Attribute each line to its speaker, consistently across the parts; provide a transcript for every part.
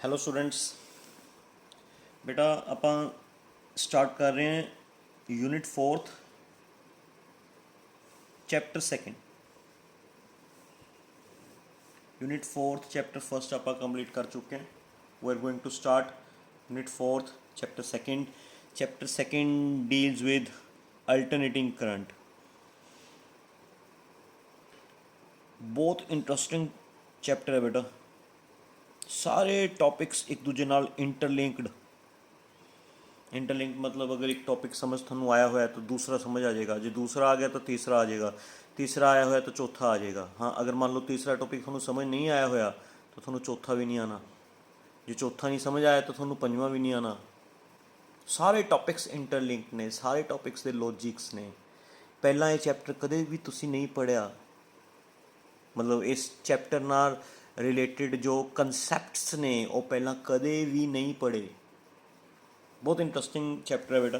Speaker 1: Hello students. बेटा ਆਪਾਂ start कर रहे हैं unit 4th chapter 2nd। Unit 4th chapter 1st ਆਪਾਂ कंप्लीट कर चुके हैं। We are going to start unit 4th chapter 2nd। Chapter 2nd deals with alternating current. बहुत इंटरेस्टिंग चैप्टर है बेटा। सारे टॉपिक्स एक दूजे नाल इंटरलिंक्ड। इंटरलिंक मतलब अगर एक टॉपिक समझ थानू आया हुआ है तो दूसरा समझ आ जाएगा, जो दूसरा आ गया तो तीसरा आ जाएगा, तीसरा आया हुआ है तो चौथा आ जाएगा। हाँ, अगर मान लो तीसरा टॉपिक थानू समझ नहीं आया हुआ तो थानू चौथा भी नहीं आना, जो चौथा नहीं समझ आया तो थानू पंजवां भी नहीं आना। सारे टॉपिक्स इंटरलिंक ने, सारे टॉपिक्स के लॉजिक्स ने। पहला ये चैप्टर कदे भी तुसी नहीं पढ़िया, मतलब इस चैप्टर नाल रिलेटेड जो कंसैप्ट्स ने वो पहला कदे भी नहीं पढ़े। बहुत इंटरेस्टिंग चैप्टर है बेटा,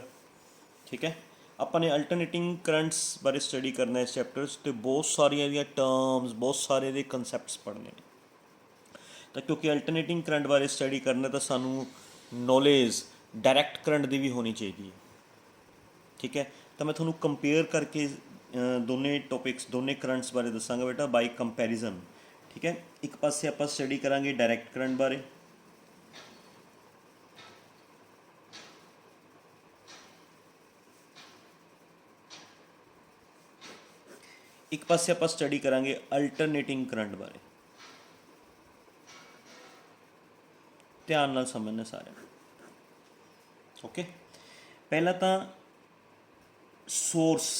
Speaker 1: ठीक है। ਆਪਾਂ ਨੇ ਅਲਟਰਨੇਟਿੰਗ ਕਰੰਟਸ ਬਾਰੇ ਸਟੱਡੀ ਕਰਨਾ ਇਸ ਚੈਪਟਰਸ ਤੇ ਬਹੁਤ ਸਾਰੀਆਂ ਇਹਦੀਆਂ ਟਰਮਸ, ਬਹੁਤ ਸਾਰੇ ਇਹਦੇ ਕਨਸੈਪਟਸ ਪੜ੍ਹਨੇ ਨੇ। ਤਾਂ ਕਿਉਂਕਿ ਅਲਟਰਨੇਟਿੰਗ ਕਰੰਟ ਬਾਰੇ ਸਟੱਡੀ ਕਰਨਾ ਤਾਂ ਸਾਨੂੰ ਨੌਲੇਜ ਡਾਇਰੈਕਟ ਕਰੰਟ ਦੀ ਵੀ ਹੋਣੀ ਚਾਹੀਦੀ ਹੈ, ਠੀਕ ਹੈ। ਤਾਂ ਮੈਂ ਤੁਹਾਨੂੰ ਕੰਪੇਅਰ ਕਰਕੇ ਦੋਨੇ ਟੌਪਿਕਸ, ਦੋਨੇ ਕਰੰਟਸ ਬਾਰੇ ਦੱਸਾਂਗਾ ਬੇਟਾ ਬਾਈ ਕੰਪੈਰੀਜ਼ਨ, ਠੀਕ ਹੈ। ਇੱਕ ਪਾਸੇ ਆਪਾਂ ਸਟੱਡੀ ਕਰਾਂਗੇ ਡਾਇਰੈਕਟ ਕਰੰਟ ਬਾਰੇ, एक पासे आप स्टडी करांगे अल्टरनेटिंग करंट बारे। ध्यान नाल समझना सारे, ओके। पहला तो source,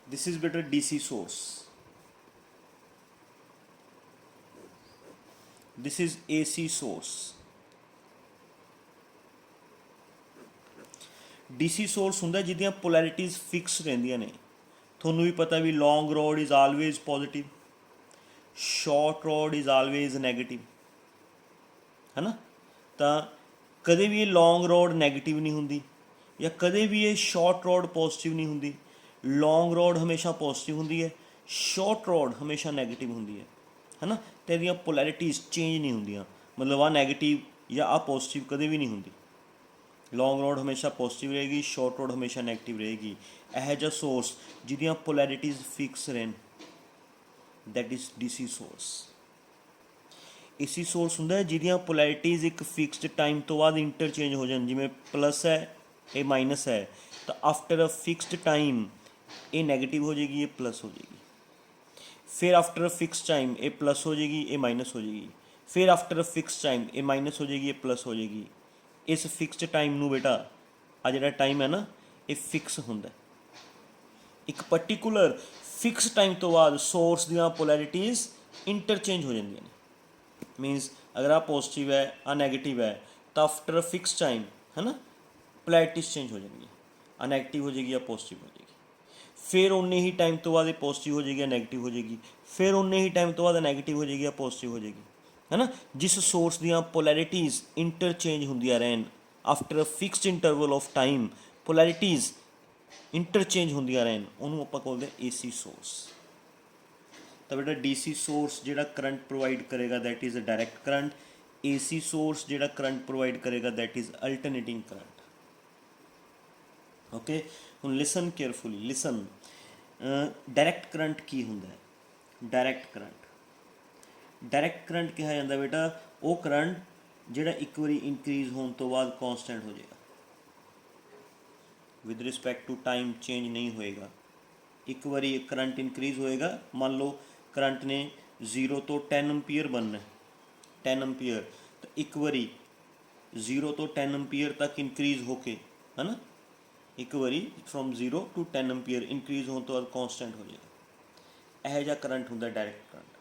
Speaker 1: this is better DC source, this is AC source. DC source हुंदा जिहदियां पोलैरिटीज़ फिक्स रहिंदियां ने। तुहानूं भी पता भी long road is always positive, short road is always negative, है ना। तो कदे भी ये लॉन्ग रोड नैगेटिव नहीं हुंदी या कदे भी ये शॉर्ट रोड पॉजिटिव नहीं हुंदी। लॉन्ग रोड हमेशा पॉजिटिव हुंदी है, शॉर्ट रोड हमेशा नैगेटिव हुंदी है ना। तो इहदियां पोलैरिटीज़ चेंज नहीं हुंदियां, मतलब आ नैगेटिव या आ पॉजिटिव कदे भी नहीं हुंदी। लॉन्ग रोड हमेशा पॉजिटिव रहेगी, शॉर्ट रोड हमेशा नैगेटिव रहेगी। यह जिहा सोर्स जिहदियां पोलैरिटीज़ फिक्स रहन, that is DC source. AC source हुंदा है जिहदियां पोलैरिटीज़ एक फिक्सड टाइम तो बाद इंटरचेंज हो जान, जिवें प्लस है ये माइनस है, तो आफ्टर अ फिक्सड टाइम ये नैगेटिव हो जाएगी, ये प्लस हो जाएगी। फिर आफ्टर अ फिक्स टाइम ये प्लस हो जाएगी, ये माइनस हो जाएगी। फिर आफ्टर अ फिक्स टाइम ये माइनस हो जाएगी, ये प्लस हो जाएगी। इस फिक्सड टाइम नू बेटा आ जिहड़ा टाइम है ना, ये फिक्स हुंदा है। एक पर्टिकुलर फिक्स टाइम तो बाद सोर्स दियां पोलैरिटीज़ इंटरचेंज हो जांदियां ने। मीनस अगर आ पॉजिटिव है, आ नैगेटिव है, तो आफ्टर अ फिक्स टाइम है ना पोलैरिटीज़ चेंज हो जाएगी, आ नैगेटिव हो जाएगी या पॉजिटिव हो जाएगी। फिर उन्ने ही टाइम तो बाद पॉजिटिव हो जाएगी या नैगेटिव हो जाएगी, फिर उन्ने ही टाइम तो बाद नैगेटिव हो जाएगी या पॉजिटिव हो जाएगी, है ना। जिस सोर्स दियां पोलैरिटीज़ इंटरचेंज होंदियां रहन after a fixed interval of time, polarities interchange होंदियां रहन, उन्होंने आपां बोलदे AC सोर्स। तो बेटा DC सोर्स जिहड़ा करंट प्रोवाइड करेगा that is a direct current. AC source जिहड़ा करंट प्रोवाइड करेगा that is alternating current, okay. हुण listen carefully, listen. Direct current की हुंदा है? डायरैक्ट करंट कहा जाता बेटा वो करंट जिहड़ा एक बारी इंक्रीज होने तो बाद कॉन्सटेंट हो जाएगा, with respect to time change नहीं होएगा। एक बारी करंट इंक्रीज होएगा, मान लो करंट ने 0 तो 10 एम्पीयर बनना है, 10 एम्पीयर, तो एक बारी 0 तो 10 एम्पीयर तक इंक्रीज होके, है ना, एक बारी फ्रॉम 0 टू 10 एम्पीयर इंक्रीज होने तो बाद कॉन्सटेंट हो जाएगा। यह जिहा करंट हुंदा डायरैक्ट करंट।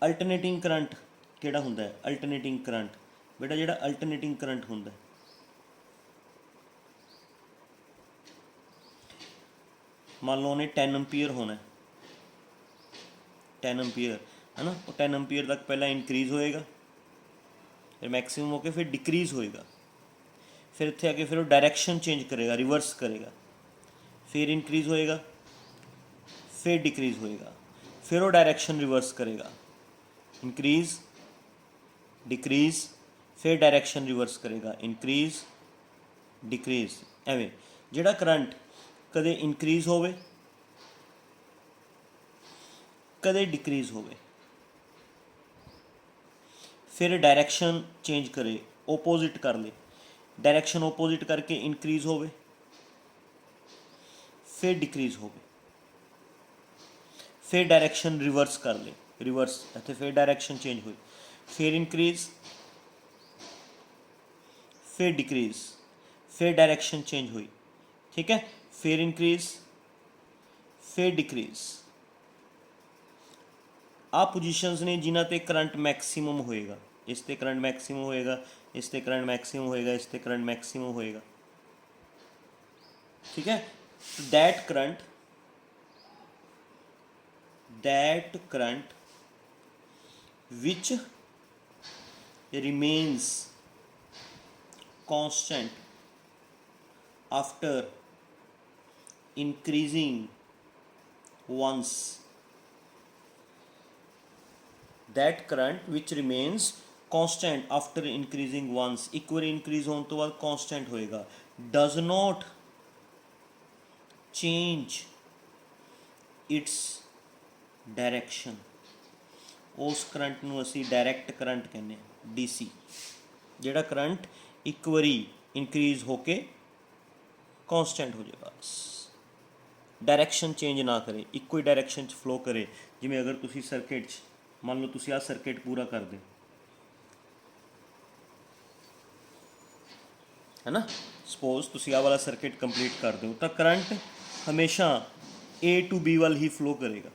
Speaker 1: अल्टरनेटिंग करंट किहड़ा हुंदा है? अल्टरनेटिंग करंट बेटा जिहड़ा अल्टरनेटिंग करंट हुंदा है, मान लो उन्हें 10 एम्पीयर होना है, 10 एम्पीयर, है ना। वो 10 एम्पीयर तक पहला इंक्रीज होएगा, फिर मैक्सिमम होकर फिर डिक्रीज होएगा, फिर इत्थे आके फिर वो डायरैक्शन चेंज करेगा, रिवर्स करेगा, फिर इंक्रीज होएगा, फिर डिक्रीज होएगा, फिर वो डायरैक्शन रिवर्स करेगा, इंक्रीज डिक्रीज, फिर डायरैक्शन रिवर्स करेगा, इंक्रीज डिक्रीज। एवें ਜਿਹੜਾ करंट कदे इंक्रीज होवे कदे डिक्रीज होवे, फिर डायरैक्शन चेंज करे, ओपोजिट कर ले, डायरैक्शन ओपोजिट करके इंक्रीज होवे, फिर डिक्रीज होवे, फिर डायरैक्शन रिवर्स कर ले, रिवर्स इत्थे फिर डायरैक्शन चेंज हुई, फिर इंक्रीज, फिर डिक्रीज, फिर डायरैक्शन चेंज हुई, ठीक है, फिर इंक्रीज, फिर डिक्रीज। आ पोजीशंस ने जिन्हां ते करंट मैक्सिमम होएगा, इस ते करंट मैक्सिमम होएगा, इस ते करंट मैक्सिमम होएगा, इस ते करंट मैक्सिमम होएगा, ठीक है। That current which remains constant after increasing once, that current which remains constant after increasing once, एक बार increase होने तो बाद constant होएगा, does not change its direction, उस करंट ਨੂੰ ਅਸੀਂ डायरैक्ट करंट ਕਹਿੰਦੇ ਹਾਂ, DC। ਜਿਹੜਾ करंट ਇੱਕ ਵਾਰੀ इंक्रीज होके कॉन्सटेंट हो जाए, बस डायरैक्शन चेंज ना करे, ਇੱਕੋ ਹੀ डायरैक्शन 'ਚ फ्लो करे। ਜਿਵੇਂ अगर ਤੁਸੀਂ ਸਰਕਿਟ 'ਚ ਮੰਨ ਲਓ ਤੁਸੀਂ ਆਹ ਸਰਕਿਟ ਪੂਰਾ ਕਰਦੇ है ना, ਸਪੋਜ਼ ਤੁਸੀਂ ਆਹ ਵਾਲਾ ਸਰਕਿਟ ਕੰਪਲੀਟ ਕਰਦੇ ਹੋ, ਤਾਂ ਕਰੰਟ ਹਮੇਸ਼ਾ A to B ਵੱਲ ਹੀ ਫਲੋ ਕਰੇਗਾ,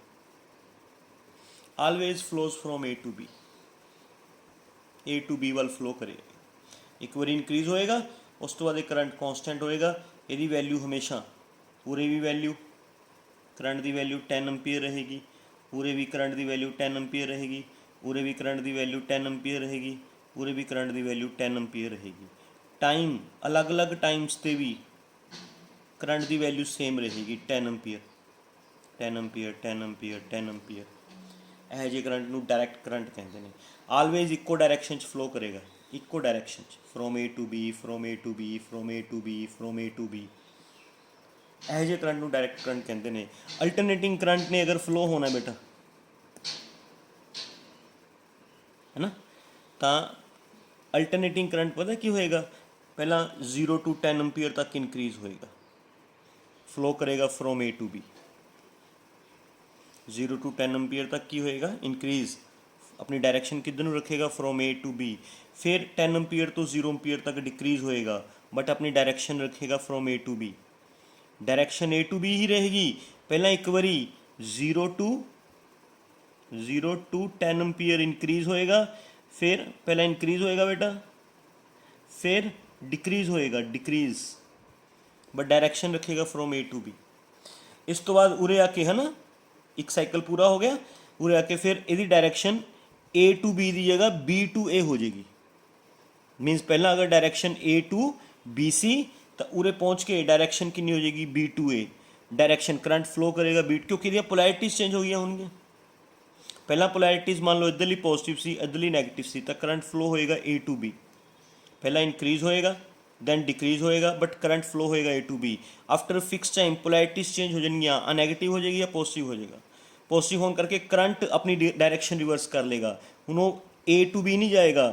Speaker 1: always flows from A to B, A to B ਵੱਲ ਫਲੋ ਕਰੇਗਾ। ਇੱਕ ਵਾਰੀ ਇੰਕਰੀਜ਼ ਹੋਏਗਾ, ਉਸ ਤੋਂ ਬਾਅਦ ਇਹ ਕਰੰਟ ਕੌਂਸਟੈਂਟ ਹੋਏਗਾ, ਇਹਦੀ ਵੈਲਿਊ ਹਮੇਸ਼ਾ ਪੂਰੇ ਵੀ ਵੈਲਿਊ करंट की वैल्यू 10 एम्पीयर रहेगी, पूरे भी करंट की वैल्यू 10 एम्पीयर रहेगी, पूरे भी करंट की वैल्यू 10 एम्पीयर रहेगी, पूरे भी करंट की वैल्यू 10 एम्पीयर रहेगी। टाइम अलग अलग टाइम्स ते भी करंट की वैल्यू सेम रहेगी, 10 एम्पीयर 10 एम्पीयर 10 एम्पीयर 10 एम्पीयर। यह जे करंट नूं डायरैक्ट करंट कहते हैं। आलवेज इक्को डायरैक्शन च फ्लो करेगा, इक्को डायरैक्शन च, from A to B, from A to B, from A to B, from A to B। ਇਹੋ ਜਿਹੇ ਕਰੰਟ ਨੂੰ ਡਾਇਰੈਕਟ ਕਰੰਟ ਕਹਿੰਦੇ ਨੇ। ਅਲਟਰਨੇਟਿੰਗ ਕਰੰਟ ਨੇ ਅਗਰ ਫਲੋ ਹੋਣਾ ਬੇਟਾ, ਹੈ ਨਾ, ਤਾਂ ਅਲਟਰਨੇਟਿੰਗ ਕਰੰਟ ਪਤਾ ਕੀ ਹੋਏਗਾ, ਪਹਿਲਾਂ 0 to 10 एम्पीयर तक इंक्रीज होएगा, फ्लो करेगा from A to B, 0 to 10 ampere तक की होएगा इंक्रीज, अपनी डायरैक्शन किधर ਨੂੰ रखेगा, फ्रॉम A to B। फिर 10 एम्पीयर तो 0 एम्पीयर तक डिक्रीज होएगा, बट अपनी डायरैक्शन रखेगा from A to B, direction A to B ही रहेगी। पहला एक बारी 0 to 10 एम्पीयर इंक्रीज होएगा, फिर पहला इंक्रीज होएगा बेटा, फिर डिक्रीज होएगा, डिक्रीज, बट डायरैक्शन रखेगा फ्रॉम A to B। इस तो बाद उरे आके है ना, एक साइकिल पूरा हो गया, उरे आके फिर यदि डायरैक्शन A to B की जगह B to A हो जाएगी। मीनस पहला अगर डायरैक्शन A to B सी, तो उरे पहुँच के डायरैक्शन कितनी हो जाएगी, B to A, direction current flow करेगा B, क्योंकि ये पोलैरिटीज़ चेंज हो गई होंगी। पहला पोलैरिटीज़ मान लो इधरली पॉजिटिव सी, इधरली नैगेटिव सी, तो करंट फ्लो होएगा A to B, पहला इंक्रीज होएगा, दैन डिक्रीज होएगा, बट करंट फ्लो होएगा A to B। After fix time polarities change हो जाएंगियाँ, आ नैगेटिव हो जाएगी या पॉजिटिव हो जाएगा, पॉजिटिव होने करके करंट अपनी डायरैक्शन रिवर्स कर लेगा, हुण वो A to B नहीं जाएगा,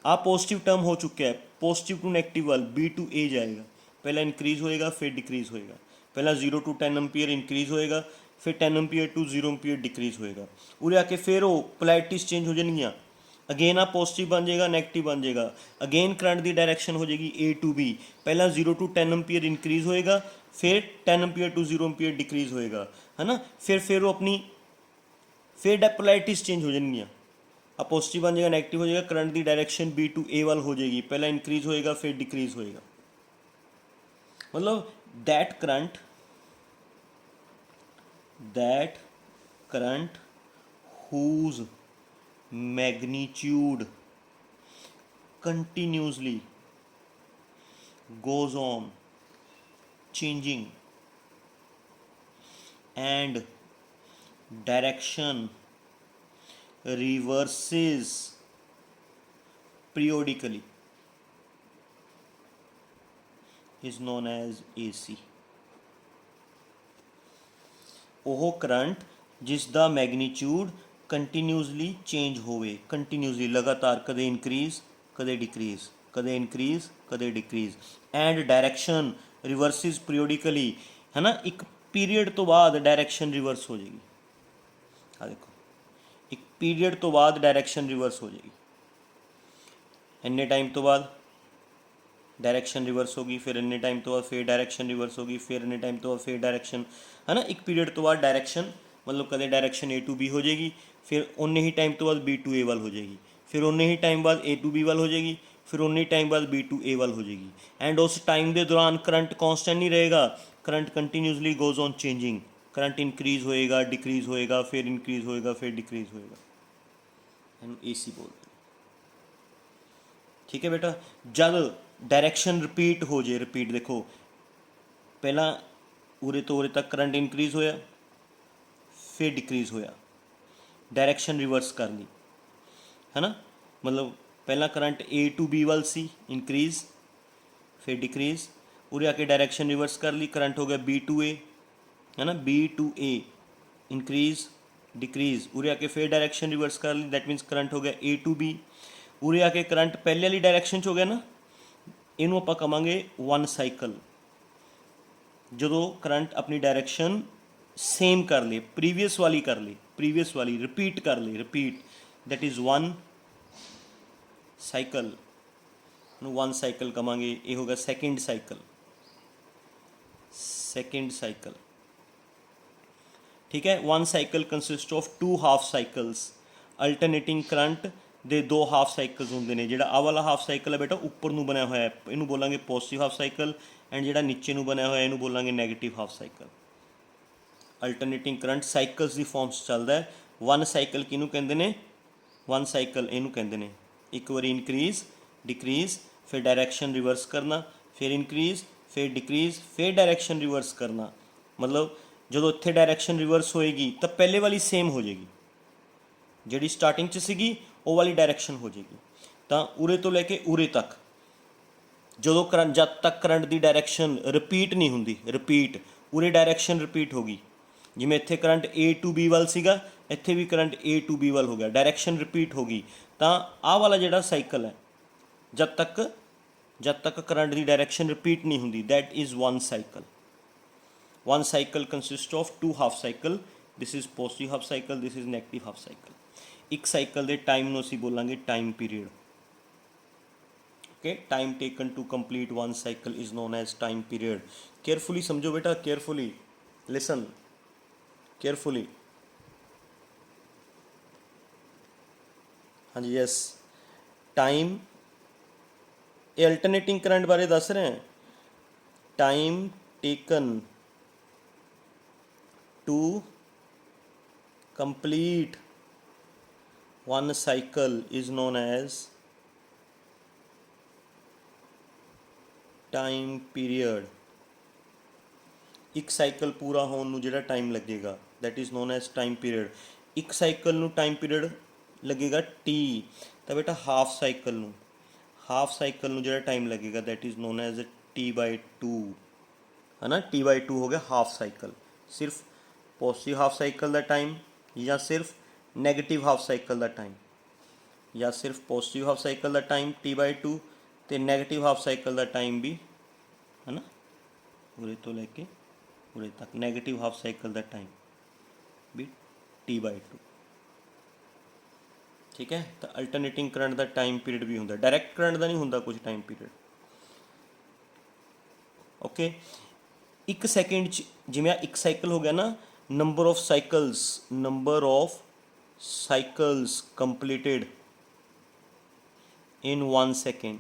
Speaker 1: आ पॉजिटिव टर्म हो चुका है, पॉजिटिव टू नैगेटिव वाल B to A जाएगा, पहला इंक्रीज होएगा, फिर डिक्रीज होएगा, पहला 0 to 10 एम्पीयर इंक्रीज होएगा, फिर 10 एम्पीयर टू 0 एम्पीयर डिक्रीज होएगा, उरे आके फिर वो पोलैरिटीज़ चेंज हो जाएंगियाँ, अगेन आ पॉजिटिव बन जाएगा, नैगेटिव बन जाएगा, अगेन करंट की डायरैक्शन हो जाएगी A to B, पहला 0 to 10 एम्पीयर इंक्रीज होएगा, फिर 10 एम्पीयर टू 0 एम्पीयर डिक्रीज होएगा, है ना, फिर वो अपनी फिर पोलैरिटीज़ चेंज हो जाएंगियाँ, आ पॉजिटिव बन जाएगा, नैगेटिव हो जाएगा, करंट की डायरैक्शन B to A वाल हो जाएगी, पहला इंक्रीज होएगा, फिर डिक्रीज होएगा। मतलब that current whose magnitude continuously goes on changing and direction reverses periodically is known as AC। ਉਹ ਕਰੰਟ ਜਿਸ ਦਾ ਮੈਗਨੀਚਿਊਡ ਕੰਟੀਨਿਊਸਲੀ ਚੇਂਜ ਹੋਵੇ, ਕੰਟੀਨਿਊਸਲੀ ਲਗਾਤਾਰ, ਕਦੇ ਇਨਕਰੀਜ਼ ਕਦੇ ਡਿਕਰੀਜ਼, ਕਦੇ ਇਨਕਰੀਜ਼ ਕਦੇ ਡਿਕਰੀਜ਼, ਐਂਡ ਡਾਇਰੈਕਸ਼ਨ ਰਿਵਰਸਿਸ ਪੀਰੀਓਡਿਕਲੀ, ਹੈ ਨਾ, ਇੱਕ ਪੀਰੀਅਡ ਤੋਂ ਬਾਅਦ ਡਾਇਰੈਕਸ਼ਨ ਰਿਵਰਸ ਹੋ ਜਾਏਗੀ। ਆ ਦੇਖੋ, ਇੱਕ ਪੀਰੀਅਡ ਤੋਂ ਬਾਅਦ ਡਾਇਰੈਕਸ਼ਨ ਰਿਵਰਸ ਹੋ ਜਾਏਗੀ, ਇੰਨੇ ਟਾਈਮ ਤੋਂ ਬਾਅਦ डायरेक्शन रिवर्स होगी, फिर इन्ने टाइम तो बाद फिर डायरेक्शन रिवर्स होगी, फिर इन्ने टाइम तो बाद फिर डायरेक्शन, है ना, एक पीरियड तो बाद डायरेक्शन मतलब कदे डायरेक्शन A to B हो जाएगी, फिर उन्ने ही टाइम तो बाद B to A वाल हो जाएगी, फिर उन्ने ही टाइम बाद A to B वाल हो जाएगी, फिर उन्ने ही टाइम बाद B to A वाल हो जाएगी। एंड उस टाइम के दौरान करंट कॉन्सटेंट नहीं रहेगा, current continuously goes on changing, current increase होएगा, डिक्रीज होएगा, फिर इनक्रीज होएगा, फिर डिक्रीज होएगा, एंड AC बोलते हैं। ठीक है बेटा, जब डायरेक्शन रिपीट हो जाए, रिपीट देखो, पहला उरे तो उरे तक करंट इनक्रीज होया, फिर डिक्रीज होया, डायरेक्शन रिवर्स कर ली, है ना, मतलब पहला करंट A to B वाल सी, इनक्रीज फिर डिक्रीज, उरे आके डायरेक्शन रिवर्स कर ली, करंट हो गया B to A, है ना, B to A, increase decrease, उरे आके फिर डायरेक्शन रिवर्स कर ली, दैट मीन्स करंट हो गया A to B, उरे आके करंट पहले वाली डायरेक्शन 'ਚ हो गया ना, ਇਹਨੂੰ ਆਪਾਂ ਕਵਾਂਗੇ वन ਸਾਈਕਲ। ਜਦੋਂ ਕਰੰਟ ਆਪਣੀ ਡਾਇਰੈਕਸ਼ਨ ਸੇਮ ਕਰ ਲੇ, ਪ੍ਰੀਵੀਅਸ ਵਾਲੀ ਕਰ ਲੇ, ਪ੍ਰੀਵੀਅਸ ਵਾਲੀ ਰਿਪੀਟ ਕਰ ਲੇ, repeat, that is one cycle, ਨੂੰ वन ਸਾਈਕਲ ਕਵਾਂਗੇ। ਇਹ ਹੋ ਗਿਆ ਸੈਕਿੰਡ ਸਾਈਕਲ, ਸੈਕਿੰਡ ਸਾਈਕਲ, ਠੀਕ ਹੈ। One cycle consist of 2 half cycles, alternating current ਦੇ 2 ਹਾਫ ਸਾਈਕਲਸ ਹੁੰਦੇ ਨੇ। ਜਿਹੜਾ ਆਹ ਵਾਲਾ ਹਾਫ ਸਾਈਕਲ ਹੈ ਬੇਟਾ ਉੱਪਰ ਨੂੰ ਬਣਿਆ ਹੋਇਆ, ਇਹਨੂੰ ਬੋਲਾਂਗੇ ਪੋਜ਼ਿਟਿਵ ਹਾਫ ਸਾਈਕਲ, ਐਂਡ ਜਿਹੜਾ ਨੀਚੇ ਨੂੰ ਬਣਿਆ ਹੋਇਆ ਇਹਨੂੰ ਬੋਲਾਂਗੇ negative half cycle. Alternating current cycles ਦੀ ਫਾਰਮ 'ਚ ਚੱਲਦਾ ਹੈ। वन ਸਾਈਕਲ ਕਿਹਨੂੰ ਕਹਿੰਦੇ ਨੇ? वन ਸਾਈਕਲ ਇਹਨੂੰ ਕਹਿੰਦੇ ਨੇ, ਇੱਕ ਵਾਰੀ ਇਨਕਰੀਜ਼ ਡਿਕਰੀਜ਼, ਫਿਰ ਡਾਇਰੈਕਸ਼ਨ ਰਿਵਰਸ ਕਰਨਾ, ਫਿਰ ਇਨਕਰੀਜ਼ ਫਿਰ ਡਿਕਰੀਜ਼, ਫਿਰ ਡਾਇਰੈਕਸ਼ਨ ਰਿਵਰਸ ਕਰਨਾ। ਮਤਲਬ ਜਦੋਂ ਇੱਥੇ ਡਾਇਰੈਕਸ਼ਨ ਰਿਵਰਸ ਹੋਏਗੀ ਤਾਂ ਪਹਿਲੇ ਵਾਲੀ ਸੇਮ ਹੋ ਜਾਏਗੀ, ਜਿਹੜੀ ਸਟਾਰਟਿੰਗ 'ਚ ਸੀਗੀ ਉਹ ਵਾਲੀ ਡਾਇਰੈਕਸ਼ਨ ਹੋ ਜਾਏਗੀ। ਤਾਂ ਉਰੇ ਤੋਂ ਲੈ ਕੇ ਉਰੇ ਤੱਕ ਜਦੋਂ ਕਰੰਟ, ਜਦ ਤੱਕ ਕਰੰਟ ਦੀ ਡਾਇਰੈਕਸ਼ਨ ਰਿਪੀਟ ਨਹੀਂ ਹੁੰਦੀ, ਰਿਪੀਟ, ਉਰੇ ਡਾਇਰੈਕਸ਼ਨ ਰਿਪੀਟ ਹੋ ਗਈ, ਜਿਵੇਂ ਇੱਥੇ ਕਰੰਟ A to B ਵੱਲ ਸੀਗਾ, ਇੱਥੇ ਵੀ ਕਰੰਟ A to B ਵੱਲ ਹੋ ਗਿਆ, ਡਾਇਰੈਕਸ਼ਨ ਰਿਪੀਟ ਹੋ ਗਈ। ਤਾਂ ਆਹ ਵਾਲਾ ਜਿਹੜਾ ਸਾਈਕਲ ਹੈ, ਜਦ ਤੱਕ ਕਰੰਟ ਦੀ ਡਾਇਰੈਕਸ਼ਨ ਰਿਪੀਟ ਨਹੀਂ ਹੁੰਦੀ, that is one cycle. One cycle consist of 2 half cycle, this is positive half cycle, this is negative half cycle. ਇੱਕ ਸਾਈਕਲ ਦੇ ਟਾਈਮ ਨੂੰ ਅਸੀਂ ਬੋਲਾਂਗੇ time period. Okay, time taken to complete one cycle is known as time period. Carefully ਸਮਝੋ ਬੇਟਾ, carefully listen, carefully. ਹਾਂਜੀ, yes, time, ਇਹ alternating current ਬਾਰੇ ਦੱਸ ਰਹੇ ਹਾਂ। Time taken to complete one cycle is known as time period। ਇੱਕ cycle ਪੂਰਾ ਹੋਣ ਨੂੰ ਜਿਹੜਾ ਟਾਈਮ ਲੱਗੇਗਾ, that is known as time period। ਇੱਕ ਸਾਈਕਲ ਨੂੰ ਟਾਈਮ ਪੀਰੀਅਡ ਲੱਗੇਗਾ T, ਤਾਂ ਬੇਟਾ ਹਾਫ ਸਾਈਕਲ ਨੂੰ ਜਿਹੜਾ ਟਾਈਮ ਲੱਗੇਗਾ that is known as T/2, ਹੈ ਨਾ, T/2 ਹੋ ਗਿਆ ਹਾਫ ਸਾਈਕਲ। ਸਿਰਫ ਪੋਜ਼ਿਟਿਵ ਹਾਫ ਸਾਈਕਲ ਦਾ ਟਾਈਮ ਜਾਂ ਸਿਰਫ ਨੈਗੇਟਿਵ ਹਾਫ ਸਾਈਕਲ ਦਾ ਟਾਈਮ, ਜਾਂ ਸਿਰਫ ਪੋਜ਼ਿਟਿਵ ਹਾਫ ਸਾਈਕਲ ਦਾ ਟਾਈਮ T/2 ਅਤੇ ਨੈਗੇਟਿਵ ਹਾਫ ਸਾਈਕਲ ਦਾ ਟਾਈਮ ਵੀ, ਹੈ ਨਾ, ਉਰੇ ਤੋਂ ਲੈ ਕੇ ਉਰੇ ਤੱਕ ਨੈਗੇਟਿਵ ਹਾਫ ਸਾਈਕਲ ਦਾ ਟਾਈਮ ਵੀ T/2, ਠੀਕ ਹੈ। ਤਾਂ ਅਲਟਰਨੇਟਿੰਗ ਕਰੰਟ ਦਾ ਟਾਈਮ ਪੀਰੀਅਡ ਵੀ ਹੁੰਦਾ, ਡਾਇਰੈਕਟ ਕਰੰਟ ਦਾ ਨਹੀਂ ਹੁੰਦਾ ਕੁਝ ਟਾਈਮ ਪੀਰੀਅਡ। ਓਕੇ, ਇੱਕ ਸੈਕਿੰਡ 'ਚ ਜਿਵੇਂ ਇੱਕ ਸਾਈਕਲ ਹੋ ਗਿਆ ਨਾ, number of cycles completed in 1 second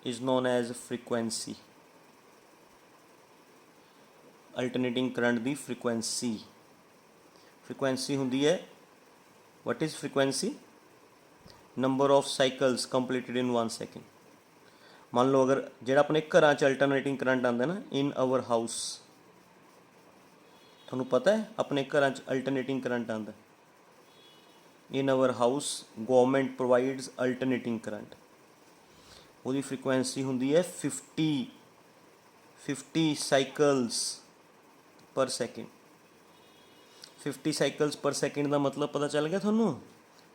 Speaker 1: is known as frequency। alternating current the frequency ਹੁੰਦੀ ਹੈ, what is frequency? number of cycles completed in 1 second। ਮੰਨ ਲਓ ਅਗਰ ਜਿਹੜਾ ਆਪਣੇ ਘਰਾਂ 'ਚ ਅਲਟਰਨੇਟਿੰਗ ਕਰੰਟ ਆਉਂਦਾ ਨਾ, ਇਨ ਆਵਰ ਹਾਊਸ, ਤੁਹਾਨੂੰ ਪਤਾ ਹੈ ਆਪਣੇ ਘਰਾਂ 'ਚ ਅਲਟਰਨੇਟਿੰਗ ਕਰੰਟ ਆਉਂਦਾ। In our house government provides alternating current, ਉਹਦੀ ਫ੍ਰੀਕੁਐਂਸੀ ਹੁੰਦੀ ਹੈ 50 cycles per second. 50 cycles per second ਦਾ ਮਤਲਬ ਪਤਾ ਚੱਲ ਗਿਆ ਤੁਹਾਨੂੰ?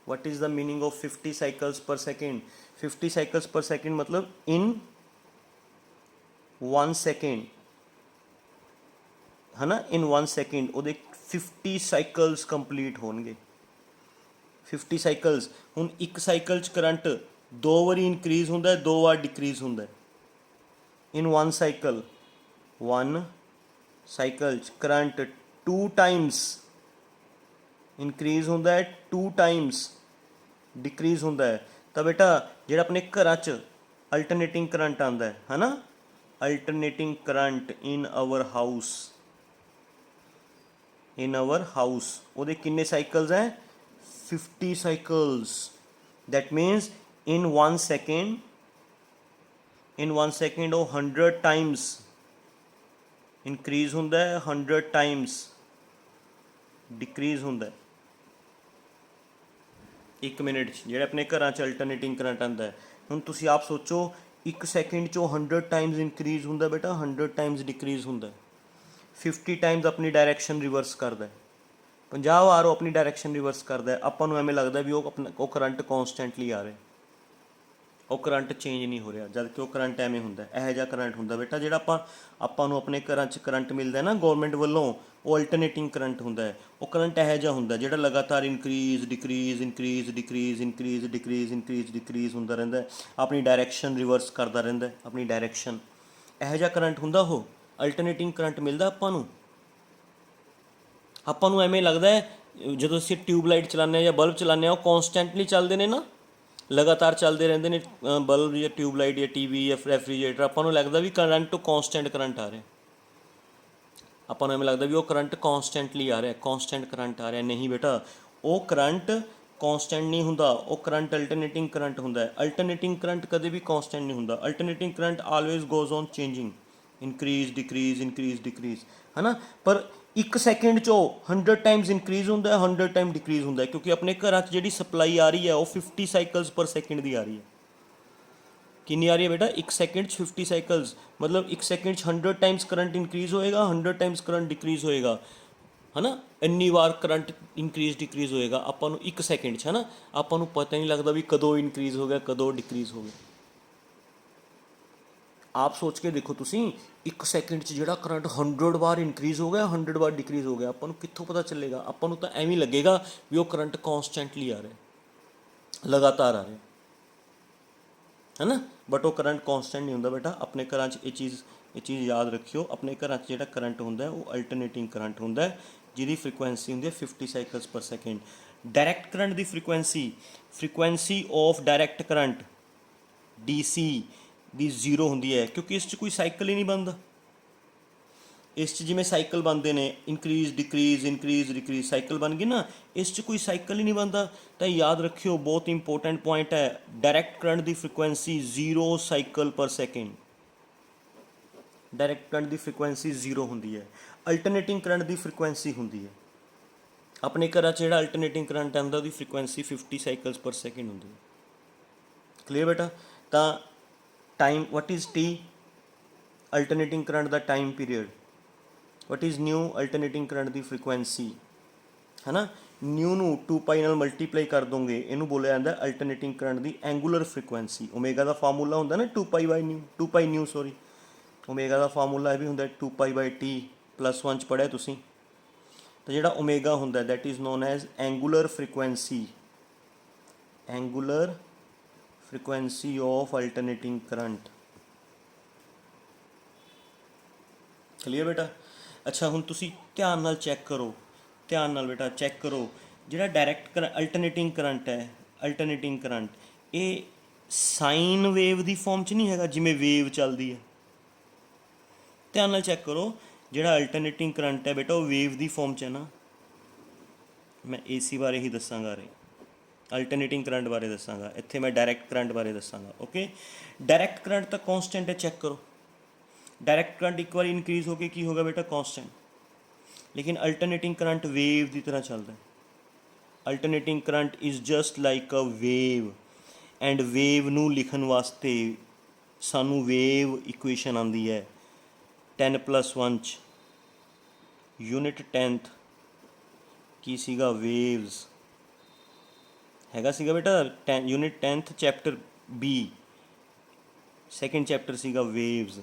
Speaker 1: what is the meaning of 50 cycles per second? 50 cycles per second मतलब in 1 second, है ना, in 1 second ਉਹਦੇ 50 cycles complete ਹੋਣਗੇ। 50 cycles, ਹੁਣ ਇੱਕ ਸਾਈਕਲ 'ਚ ਕਰੰਟ 2 ਵਾਰੀ ਇਨਕਰੀਜ਼ ਹੁੰਦਾ, 2 ਵਾਰ ਡਿਕਰੀਜ਼ ਹੁੰਦਾ। in 1 cycle 1 cycle 'ਚ ਕਰੰਟ 2 times ਇਨਕਰੀਜ਼ ਹੁੰਦਾ ਹੈ, 2 times ਡਿਕਰੀਜ਼ ਹੁੰਦਾ ਹੈ। ਤਾਂ ਬੇਟਾ ਜਿਹੜਾ ਆਪਣੇ ਘਰਾਂ 'ਚ ਅਲਟਰਨੇਟਿੰਗ ਕਰੰਟ ਆਉਂਦਾ ਹੈ ਨਾ, alternating current in our house, ਉਹਦੇ ਕਿੰਨੇ ਸਾਈਕਲਸ ਹੈ? 50 cycles. That means in 1 second ਉਹ 100 ਟਾਈਮਸ ਇਨਕਰੀਜ਼ ਹੁੰਦਾ ਹੈ, 100 ਟਾਈਮਸ ਡਿਕਰੀਜ਼ ਹੁੰਦਾ ਹੈ। 1 ਮਿੰਟ 'ਚ ਜਿਹੜੇ ਆਪਣੇ ਘਰਾਂ 'ਚ ਅਲਟਰਨੇਟਿੰਗ ਕਰੰਟ ਆਉਂਦਾ ਹੈ, ਹੁਣ ਤੁਸੀਂ ਆਪ ਸੋਚੋ 1 ਸੈਕਿੰਡ 'ਚ 100 ਟਾਈਮਸ ਇਨਕਰੀਜ਼ ਹੁੰਦਾ ਬੇਟਾ, 100 ਟਾਈਮਸ ਡਿਕਰੀਜ਼ ਹੁੰਦਾ। 50 ਟਾਈਮਸ ਆਪਣੀ ਡਾਇਰੈਕਸ਼ਨ ਰਿਵਰਸ ਕਰਦਾ, 50 ਵਾਰ ਉਹ ਆਪਣੀ ਡਾਇਰੈਕਸ਼ਨ ਰਿਵਰਸ ਕਰਦਾ। ਆਪਾਂ ਨੂੰ ਐਵੇਂ ਲੱਗਦਾ ਵੀ ਉਹ ਕਰੰਟ ਕੌਨਸਟੈਂਟਲੀ ਆ ਰਿਹਾ, ਉਹ ਕਰੰਟ ਚੇਂਜ ਨਹੀਂ ਹੋ ਰਿਹਾ, ਜਦ ਕਿ ਉਹ ਕਰੰਟ ਐਵੇਂ ਹੁੰਦਾ। ਇਹੋ ਜਿਹਾ ਕਰੰਟ ਹੁੰਦਾ ਬੇਟਾ ਜਿਹੜਾ ਆਪਾਂ ਨੂੰ ਆਪਣੇ ਘਰਾਂ 'ਚ ਕਰੰਟ ਮਿਲਦਾ ਨਾ ਗੌਰਮੈਂਟ ਵੱਲੋਂ, ਉਹ ਅਲਟਰਨੇਟਿੰਗ ਕਰੰਟ ਹੁੰਦਾ ਹੈ। ਉਹ ਕਰੰਟ ਇਹੋ ਜਿਹਾ ਹੁੰਦਾ ਜਿਹੜਾ ਲਗਾਤਾਰ ਇਨਕਰੀਜ਼ ਡਿਕਰੀਜ਼ ਹੁੰਦਾ ਰਹਿੰਦਾ, ਆਪਣੀ ਡਾਇਰੈਕਸ਼ਨ ਰਿਵਰਸ ਕਰਦਾ ਰਹਿੰਦਾ, ਆਪਣੀ ਡਾਇਰੈਕਸ਼ਨ। ਇਹੋ ਜਿਹਾ ਕਰੰਟ ਹੁੰਦਾ, ਉਹ ਅਲਟਰਨੇਟਿੰਗ ਕਰੰਟ ਮਿਲਦਾ ਆਪਾਂ ਨੂੰ। ਆਪਾਂ ਨੂੰ ਐਵੇਂ ਲੱਗਦਾ ਹੈ ਜਦੋਂ ਅਸੀਂ ਟਿਊਬਲਾਈਟ ਚਲਾਉਂਦੇ ਹਾਂ ਜਾਂ ਬਲਬ ਚਲਾਉਂਦੇ ਹਾਂ, ਉਹ ਕੌਨਸਟੈਂਟਲੀ ਚੱਲਦੇ ਨੇ ਨਾ, ਲਗਾਤਾਰ ਚੱਲਦੇ ਰਹਿੰਦੇ ਨੇ ਬਲਬ ਜਾਂ ਟਿਊਬਲਾਈਟ ਜਾਂ TV ਜਾਂ ਰੈਫਰੀਜਰੇਟਰ। ਆਪਾਂ ਨੂੰ ਲੱਗਦਾ ਵੀ ਕਰੰਟ ਕੌਨਸਟੈਂਟ ਕਰੰਟ ਆ ਰਿਹਾ, ਆਪਾਂ ਨੂੰ ਐਵੇਂ ਲੱਗਦਾ ਵੀ ਉਹ ਕਰੰਟ ਕੌਨਸਟੈਂਟਲੀ ਆ ਰਿਹਾ, ਕੌਨਸਟੈਂਟ ਕਰੰਟ ਆ ਰਿਹਾ। ਨਹੀਂ ਬੇਟਾ, ਉਹ ਕਰੰਟ ਕੌਨਸਟੈਂਟ ਨਹੀਂ ਹੁੰਦਾ, ਉਹ ਕਰੰਟ ਅਲਟਰਨੇਟਿੰਗ ਕਰੰਟ ਹੁੰਦਾ ਹੈ। ਅਲਟਰਨੇਟਿੰਗ ਕਰੰਟ ਕਦੇ ਵੀ ਕੌਨਸਟੈਂਟ ਨਹੀਂ ਹੁੰਦਾ। Alternating current always goes on changing, increase decrease, ਹੈ ਨਾ। ਪਰ 1 ਸੈਕਿੰਡ 'ਚੋਂ 100 ਟਾਈਮਸ ਇਨਕਰੀਜ਼ ਹੁੰਦਾ, 100 ਟਾਈਮ ਡਿਕਰੀਜ਼ ਹੁੰਦਾ, ਕਿਉਂਕਿ ਆਪਣੇ ਘਰਾਂ 'ਚ ਜਿਹੜੀ ਸਪਲਾਈ ਆ ਰਹੀ ਹੈ ਉਹ 50 ਸਾਈਕਲਸ ਪਰ ਸੈਕਿੰਡ ਦੀ ਆ ਰਹੀ ਹੈ। ਕਿੰਨੀ ਆ ਰਹੀ ਹੈ ਬੇਟਾ? 1 ਸੈਕਿੰਡ 'ਚ 50 ਸਾਈਕਲਸ, ਮਤਲਬ 1 ਸੈਕਿੰਡ 'ਚ 100 ਟਾਈਮਸ ਕਰੰਟ ਇਨਕਰੀਜ਼ ਹੋਏਗਾ, 100 ਟਾਈਮਸ ਕਰੰਟ ਡਿਕਰੀਜ਼ ਹੋਏਗਾ, ਹੈ ਨਾ। ਇੰਨੀ ਵਾਰ ਕਰੰਟ ਇਨਕਰੀਜ਼ ਡਿਕਰੀਜ਼ ਹੋਏਗਾ ਆਪਾਂ ਨੂੰ 1 ਸੈਕਿੰਡ 'ਚ, ਹੈ ਨਾ। ਆਪਾਂ ਨੂੰ ਪਤਾ ਨਹੀਂ ਲੱਗਦਾ ਵੀ ਕਦੋਂ ਇਨਕਰੀਜ਼ ਹੋ ਗਿਆ, ਕਦੋਂ ਡਿਕਰੀਜ਼ ਹੋ ਗਿਆ। ਆਪ ਸੋਚ ਕੇ ਦੇਖੋ ਤੁਸੀਂ, 1 ਸੈਕਿੰਡ 'ਚ ਜਿਹੜਾ ਕਰੰਟ 100 ਵਾਰ ਇਨਕਰੀਜ਼ ਹੋ ਗਿਆ, 100 ਵਾਰ ਡਿਕਰੀਜ਼ ਹੋ ਗਿਆ, ਆਪਾਂ ਨੂੰ ਕਿੱਥੋਂ ਪਤਾ ਚੱਲੇਗਾ? ਆਪਾਂ ਨੂੰ ਤਾਂ ਐਵੇਂ ਲੱਗੇਗਾ ਵੀ ਉਹ ਕਰੰਟ ਕੌਨਸਟੈਂਟਲੀ ਆ ਰਿਹਾ, ਲਗਾਤਾਰ ਆ ਰਿਹਾ, ਹੈ ਨਾ। ਬਟ ਉਹ ਕਰੰਟ ਕੌਨਸਟੈਂਟ ਨਹੀਂ ਹੁੰਦਾ ਬੇਟਾ। ਆਪਣੇ ਘਰਾਂ 'ਚ ਇਹ ਚੀਜ਼ ਯਾਦ ਰੱਖਿਓ, ਆਪਣੇ ਘਰਾਂ 'ਚ ਜਿਹੜਾ ਕਰੰਟ ਹੁੰਦਾ ਉਹ ਅਲਟਰਨੇਟਿੰਗ ਕਰੰਟ ਹੁੰਦਾ, ਜਿਹਦੀ ਫ੍ਰੀਕੁਐਂਸੀ ਹੁੰਦੀ ਹੈ 50 cycles per second. Direct current ਦੀ frequency of direct current DC ਦੀ 0 ਹੁੰਦੀ ਹੈ, ਕਿਉਂਕਿ ਇਸ 'ਚ ਕੋਈ ਸਾਈਕਲ ਹੀ ਨਹੀਂ ਬਣਦਾ। ਇਸ 'ਚ ਜਿਵੇਂ ਸਾਈਕਲ ਬਣਦੇ ਨੇ, ਇਨਕਰੀਜ਼ ਡਿਕਰੀਜ਼ ਸਾਈਕਲ ਬਣ ਗਈ ਨਾ, ਇਸ 'ਚ ਕੋਈ ਸਾਈਕਲ ਹੀ ਨਹੀਂ ਬਣਦਾ। ਤਾਂ ਯਾਦ ਰੱਖਿਓ, ਬਹੁਤ ਇੰਪੋਰਟੈਂਟ ਪੁਆਇੰਟ ਹੈ, ਡਾਇਰੈਕਟ ਕਰੰਟ ਦੀ ਫ੍ਰੀਕੁਐਂਸੀ 0 ਸਾਈਕਲ ਪਰ ਸੈਕਿੰਡ। ਡਾਇਰੈਕਟ ਕਰੰਟ ਦੀ ਫ੍ਰੀਕੁਐਂਸੀ 0 ਹੁੰਦੀ ਹੈ, ਅਲਟਰਨੇਟਿੰਗ ਕਰੰਟ ਦੀ ਫ੍ਰੀਕੁਐਂਸੀ ਹੁੰਦੀ ਹੈ। ਆਪਣੇ ਘਰਾਂ 'ਚ ਜਿਹੜਾ ਅਲਟਰਨੇਟਿੰਗ ਕਰੰਟ ਆਉਂਦਾ ਉਹਦੀ ਫ੍ਰੀਕੁਐਂਸੀ 50 ਸਾਈਕਲਸ ਪਰ ਸੈਕਿੰਡ ਹੁੰਦੀ ਹੈ। ਕਲੀਅਰ ਬੇਟਾ? ਤਾਂ time, what is T? Alternating current the time period. What is new? Alternating current ਦੀ ਫ੍ਰੀਕੁਐਂਸੀ, ਹੈ ਨਾ। ਨਿਊ ਨੂੰ 2π ਨਾਲ ਮਲਟੀਪਲਾਈ ਕਰ ਦੋਗੇ, ਇਹਨੂੰ ਬੋਲਿਆ ਜਾਂਦਾ ਅਲਟਰਨੇਟਿੰਗ ਕਰੰਟ ਦੀ ਐਂਗੂਲਰ ਫ੍ਰੀਕੁਐਂਸੀ। ਓਮੇਗਾ ਦਾ ਫਾਰਮੂਲਾ ਹੁੰਦਾ ਨਾ 2π ਨਿਊ, ਓਮੇਗਾ ਦਾ ਫਾਰਮੂਲਾ ਇਹ ਵੀ ਹੁੰਦਾ 2π/T, +1 'ਚ ਪੜ੍ਹਿਆ ਤੁਸੀਂ। ਤਾਂ ਜਿਹੜਾ ਓਮੇਗਾ ਹੁੰਦਾ that is known as angular frequency of alternating current. Clear ਬੇਟਾ? ਅੱਛਾ, ਹੁਣ ਤੁਸੀਂ ਧਿਆਨ ਨਾਲ ਚੈੱਕ ਕਰੋ, ਧਿਆਨ ਨਾਲ ਬੇਟਾ ਚੈੱਕ ਕਰੋ, ਜਿਹੜਾ ਡਾਇਰੈਕਟ ਅਲਟਰਨੇਟਿੰਗ ਕਰੰਟ ਹੈ, ਅਲਟਰਨੇਟਿੰਗ ਕਰੰਟ ਇਹ ਸਾਈਨ ਵੇਵ ਦੀ ਫਾਰਮ 'ਚ ਨਹੀਂ ਹੈਗਾ, ਜਿਵੇਂ ਵੇਵ ਚੱਲਦੀ ਹੈ। ਧਿਆਨ ਨਾਲ ਚੈੱਕ ਕਰੋ, ਜਿਹੜਾ ਅਲਟਰਨੇਟਿੰਗ ਕਰੰਟ ਹੈ ਬੇਟਾ ਉਹ ਵੇਵ ਦੀ ਫਾਰਮ 'ਚ ਹੈ ਨਾ। ਮੈਂ AC ਬਾਰੇ ਹੀ ਦੱਸਾਂਗਾ ਰੇ, ਅਲਟਰਨੇਟਿੰਗ ਕਰੰਟ ਬਾਰੇ ਦੱਸਾਂਗਾ, ਇੱਥੇ ਮੈਂ ਡਾਇਰੈਕਟ ਕਰੰਟ ਬਾਰੇ ਦੱਸਾਂਗਾ। ਓਕੇ, ਡਾਇਰੈਕਟ ਕਰੰਟ ਤਾਂ ਕੌਨਸਟੈਂਟ ਹੈ, ਚੈੱਕ ਕਰੋ। ਡਾਇਰੈਕਟ ਕਰੰਟ ਇੱਕ ਵਾਰੀ ਇਨਕਰੀਜ਼ ਹੋ ਕੇ ਕੀ ਹੋਗਾ ਬੇਟਾ, ਕੌਨਸਟੈਂਟ। ਲੇਕਿਨ ਅਲਟਰਨੇਟਿੰਗ ਕਰੰਟ ਵੇਵ ਦੀ ਤਰ੍ਹਾਂ ਚੱਲਦਾ ਹੈ। Alternating current is just like a wave, and wave ਨੂੰ ਲਿਖਣ ਵਾਸਤੇ ਸਾਨੂੰ ਵੇਵ ਇਕੁਏਸ਼ਨ ਆਉਂਦੀ ਹੈ 10+1 'ਚ, ਯੂਨਿਟ 10th ਕੀ ਸੀਗਾ, ਵੇਵਸ ਹੈਗਾ ਸੀਗਾ ਬੇਟਾ, unit 10th chapter B, second chapter ਸੀਗਾ ਵੇਵਸ।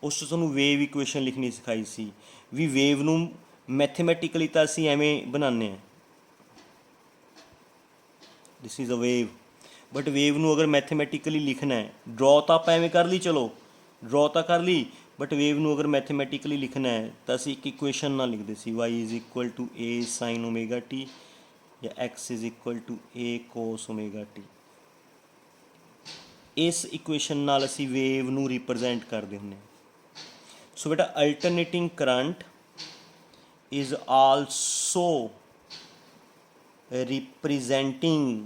Speaker 1: ਉਸ 'ਚ ਤੁਹਾਨੂੰ ਵੇਵ ਇਕੁਏਸ਼ਨ ਲਿਖਣੀ ਸਿਖਾਈ ਸੀ ਵੀ ਵੇਵ ਨੂੰ ਮੈਥੇਮੈਟਿਕਲੀ ਤਾਂ ਅਸੀਂ ਐਵੇਂ ਬਣਾਉਂਦੇ ਹਾਂ, this is a wave, but wave ਨੂੰ ਅਗਰ ਮੈਥੇਮੈਟਿਕਲੀ ਲਿਖਣਾ ਹੈ, ਡਰੋ ਤਾਂ ਆਪਾਂ ਐਵੇਂ ਕਰ ਲਈ, ਚਲੋ ਡਰੋ ਤਾਂ ਕਰ ਲਈ, ਬਟ ਵੇਵ ਨੂੰ ਅਗਰ ਮੈਥੇਮੈਟਿਕਲੀ ਲਿਖਣਾ ਹੈ ਤਾਂ ਅਸੀਂ ਇੱਕ ਇਕੁਏਸ਼ਨ ਨਾਲ ਲਿਖਦੇ ਸੀ, y = a sin ωt ਜਾਂ x = a cos ωt। ਇਸ ਇਕੁਏਸ਼ਨ ਨਾਲ ਅਸੀਂ ਵੇਵ ਨੂੰ ਰਿਪਰਜੈਂਟ ਕਰਦੇ ਹੁੰਦੇ ਹਾਂ। ਸੋ ਬੇਟਾ alternating current is also representing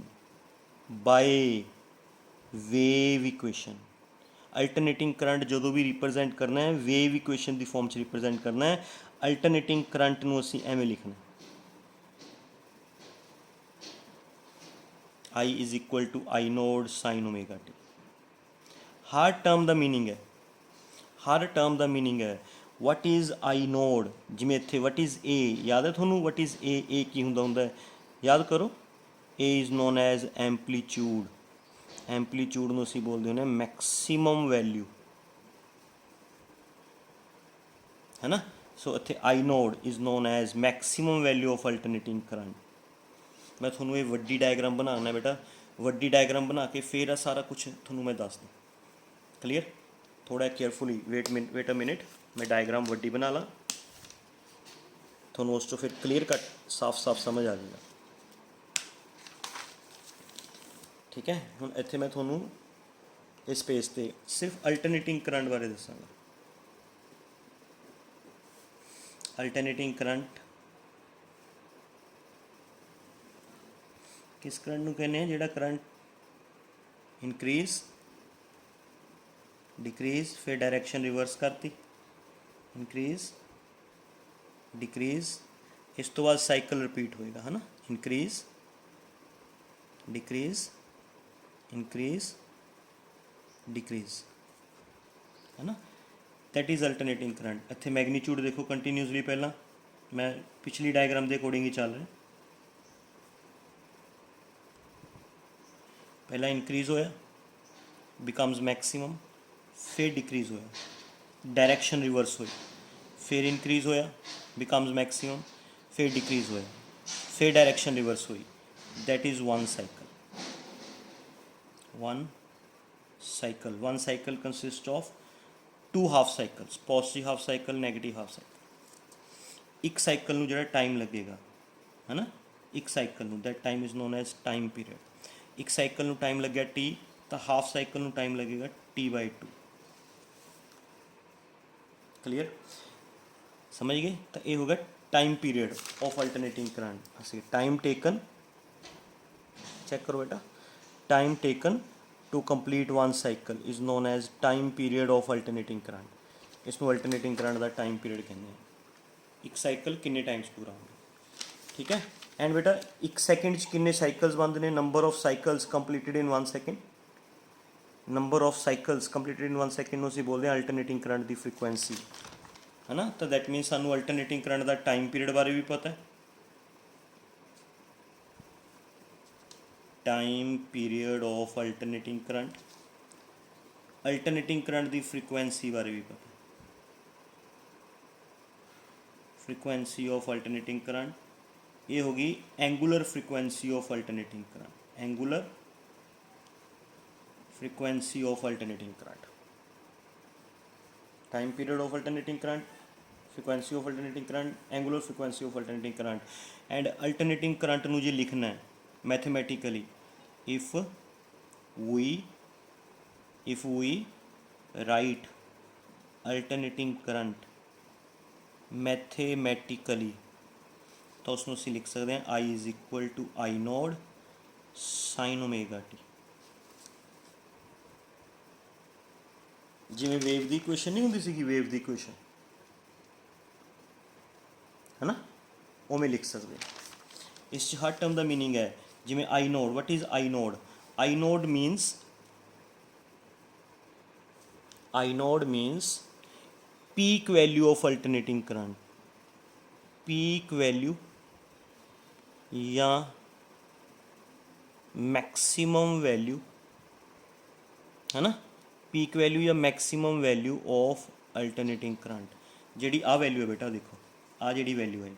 Speaker 1: by wave equation. Alternating current ਜਦੋਂ ਵੀ ਰਿਪਰਜੈਂਟ ਕਰਨਾ ਹੈ ਵੇਵ ਇਕੁਏਸ਼ਨ ਦੀ ਫੋਰਮ 'ਚ ਰਿਪਰਜੈਂਟ ਕਰਨਾ ਹੈ। ਅਲਟਰਨੇਟਿੰਗ ਕਰੰਟ ਨੂੰ ਅਸੀਂ ਐਵੇਂ ਲਿਖਣਾ, I = I node sin ωt। ਹਰ ਟਰਮ ਦਾ ਮੀਨਿੰਗ ਹੈ, ਹਰ ਟਰਮ ਦਾ ਮੀਨਿੰਗ ਹੈ। ਵਟ ਇਜ਼ ਆਈ ਨੋਡ, ਜਿਵੇਂ ਇੱਥੇ ਵਟ ਇਜ਼ ਏ, ਯਾਦ ਹੈ ਤੁਹਾਨੂੰ ਵਟ ਇਜ਼ ਏ, ਏ ਕੀ ਹੁੰਦਾ ਹੈ, ਯਾਦ ਕਰੋ। ਏ ਇਜ਼ ਨੋਨ ਐਜ਼ ਐਂਪਲੀਚਿਊਡ, ਐਂਪਲੀਚਿਊਡ ਨੂੰ ਅਸੀਂ ਬੋਲਦੇ ਹੁੰਦੇ ਹਾਂ ਮੈਕਸੀਮਮ ਵੈਲਿਊ, ਹੈ ਨਾ। ਸੋ ਇੱਥੇ I naught is known as maximum value of alternating current. ਮੈਂ ਤੁਹਾਨੂੰ ਇਹ ਵੱਡੀ ਡਾਇਗਰਾਮ ਬਣਾਉਣਾ ਬੇਟਾ, ਵੱਡੀ ਡਾਇਗਰਾਮ ਬਣਾ ਕੇ ਫਿਰ ਆ ਸਾਰਾ ਕੁਛ ਤੁਹਾਨੂੰ ਮੈਂ ਦੱਸਦਾ। ਕਲੀਅਰ, ਥੋੜ੍ਹਾ ਕੇਅਰਫੁਲੀ ਵੇਟ ਅ ਮਿੰਟ, ਮੈਂ ਡਾਇਗਰਾਮ ਵੱਡੀ ਬਣਾ ਲਾਂ, ਤੁਹਾਨੂੰ ਉਸ ਤੋਂ ਫਿਰ ਕਲੀਅਰ ਕੱਟ ਸਾਫ਼ ਸਮਝ ਆ ਜਾਏਗਾ। ਠੀਕ ਹੈ, ਹੁਣ ਇੱਥੇ ਮੈਂ ਤੁਹਾਨੂੰ ਇਸ ਪੇਜ 'ਤੇ ਸਿਰਫ ਅਲਟਰਨੇਟਿੰਗ ਕਰੰਟ ਬਾਰੇ ਦੱਸਾਂਗਾ। ਅਲਟਰਨੇਟਿੰਗ ਕਰੰਟ ਕਿਸ ਕਰੰਟ ਨੂੰ ਕਹਿੰਦੇ ਆ, ਜਿਹੜਾ ਕਰੰਟ ਇਨਕਰੀਜ਼ डिक्रीज, फिर डायरेक्शन रिवर्स करती, इंक्रीज डिक्रीज, इस तो बाद साइकिल रिपीट होएगा, है ना। इंक्रीज डिक्रीज इंक्रीज डिक्रीज, है ना। That is alternating current. इत्थे मैगनीट्यूड देखो कंटीन्यूसली, पहला मैं पिछली डायग्राम के अकॉर्डिंग ही चल रहा, पहला इंक्रीज होया बिकम्स मैक्सिमम, फिर डिक्रीज होया, डायरेक्शन रिवर्स हुई, फिर इंक्रीज होया बिकम्स मैक्सिमम, फिर डिक्रीज होया, फिर डायरेक्शन रिवर्स हुई। That is one cycle. One cycle consist of 2 half cycles, positive half cycle, negative half cycle. एक साइकिल नूं जिहड़ा टाइम लगेगा, है ना, एक साइकिल नूं, that time is known as time period. एक साइकिल नूं टाइम लग्या टी, तो हाफ साइकिल नूं टाइम लगेगा T/2। क्लीयर, समझ गए। तो ये होगा time period of alternating current. ਅਸੀਂ टाइम टेकन, चेक करो बेटा, time taken to complete one cycle is known as time period of alternating current. इसमें अल्टरनेटिंग करंट का टाइम पीरियड कहते हैं। एक साइकिल किन्ने टाइम्स पूरा होगा, ठीक है। एंड बेटा एक सैकेंड किन्ने साइकिल्स बनते हैं, number of cycles completed in 1 second. Number of cycles completed in 1 second ਨੂੰ ਅਸੀਂ ਬੋਲਦੇ ਹਾਂ ਅਲਟਰਨੇਟਿੰਗ ਕਰੰਟ ਦੀ ਫ੍ਰੀਕੁਐਂਸੀ, है ना। तो दैट मीन सानू अल्टरनेटिंग करंट का टाइम पीरियड बारे भी पता है, time period of alternating current, alternating current की फ्रीकुएंसी बारे भी पता, फ्रीकुएंसी ऑफ अल्टरनेटिंग करंट ये होगी angular frequency of alternating current, angular frequency of alternating current. Time period of alternating current, frequency of alternating current, angular frequency of alternating current. And alternating current नूं जे लिखना है mathematically, if we write alternating current mathematically, तो उसमें असीं लिख सकते हैं I = I node sign omega T. ਜਿਵੇਂ ਵੇਵ ਦੀ ਇਕੁਏਸ਼ਨ ਨਹੀਂ ਹੁੰਦੀ ਸੀਗੀ, ਵੇਵ ਦੀ ਇਕੁਏਸ਼ਨ ਹੈ ਨਾ, ਉਵੇਂ ਲਿਖ ਸਕਦੇ। ਇਸ 'ਚ ਹਰ ਟਰਮ ਦਾ ਮੀਨਿੰਗ ਹੈ। ਜਿਵੇਂ I naught, what is I naught? I naught means peak value of alternating current, peak value या maximum value है ना, पीक वैल्यू या maximum value of alternating current. जी आ वैल्यू है बेटा, देखो आ जी वैल्यू है,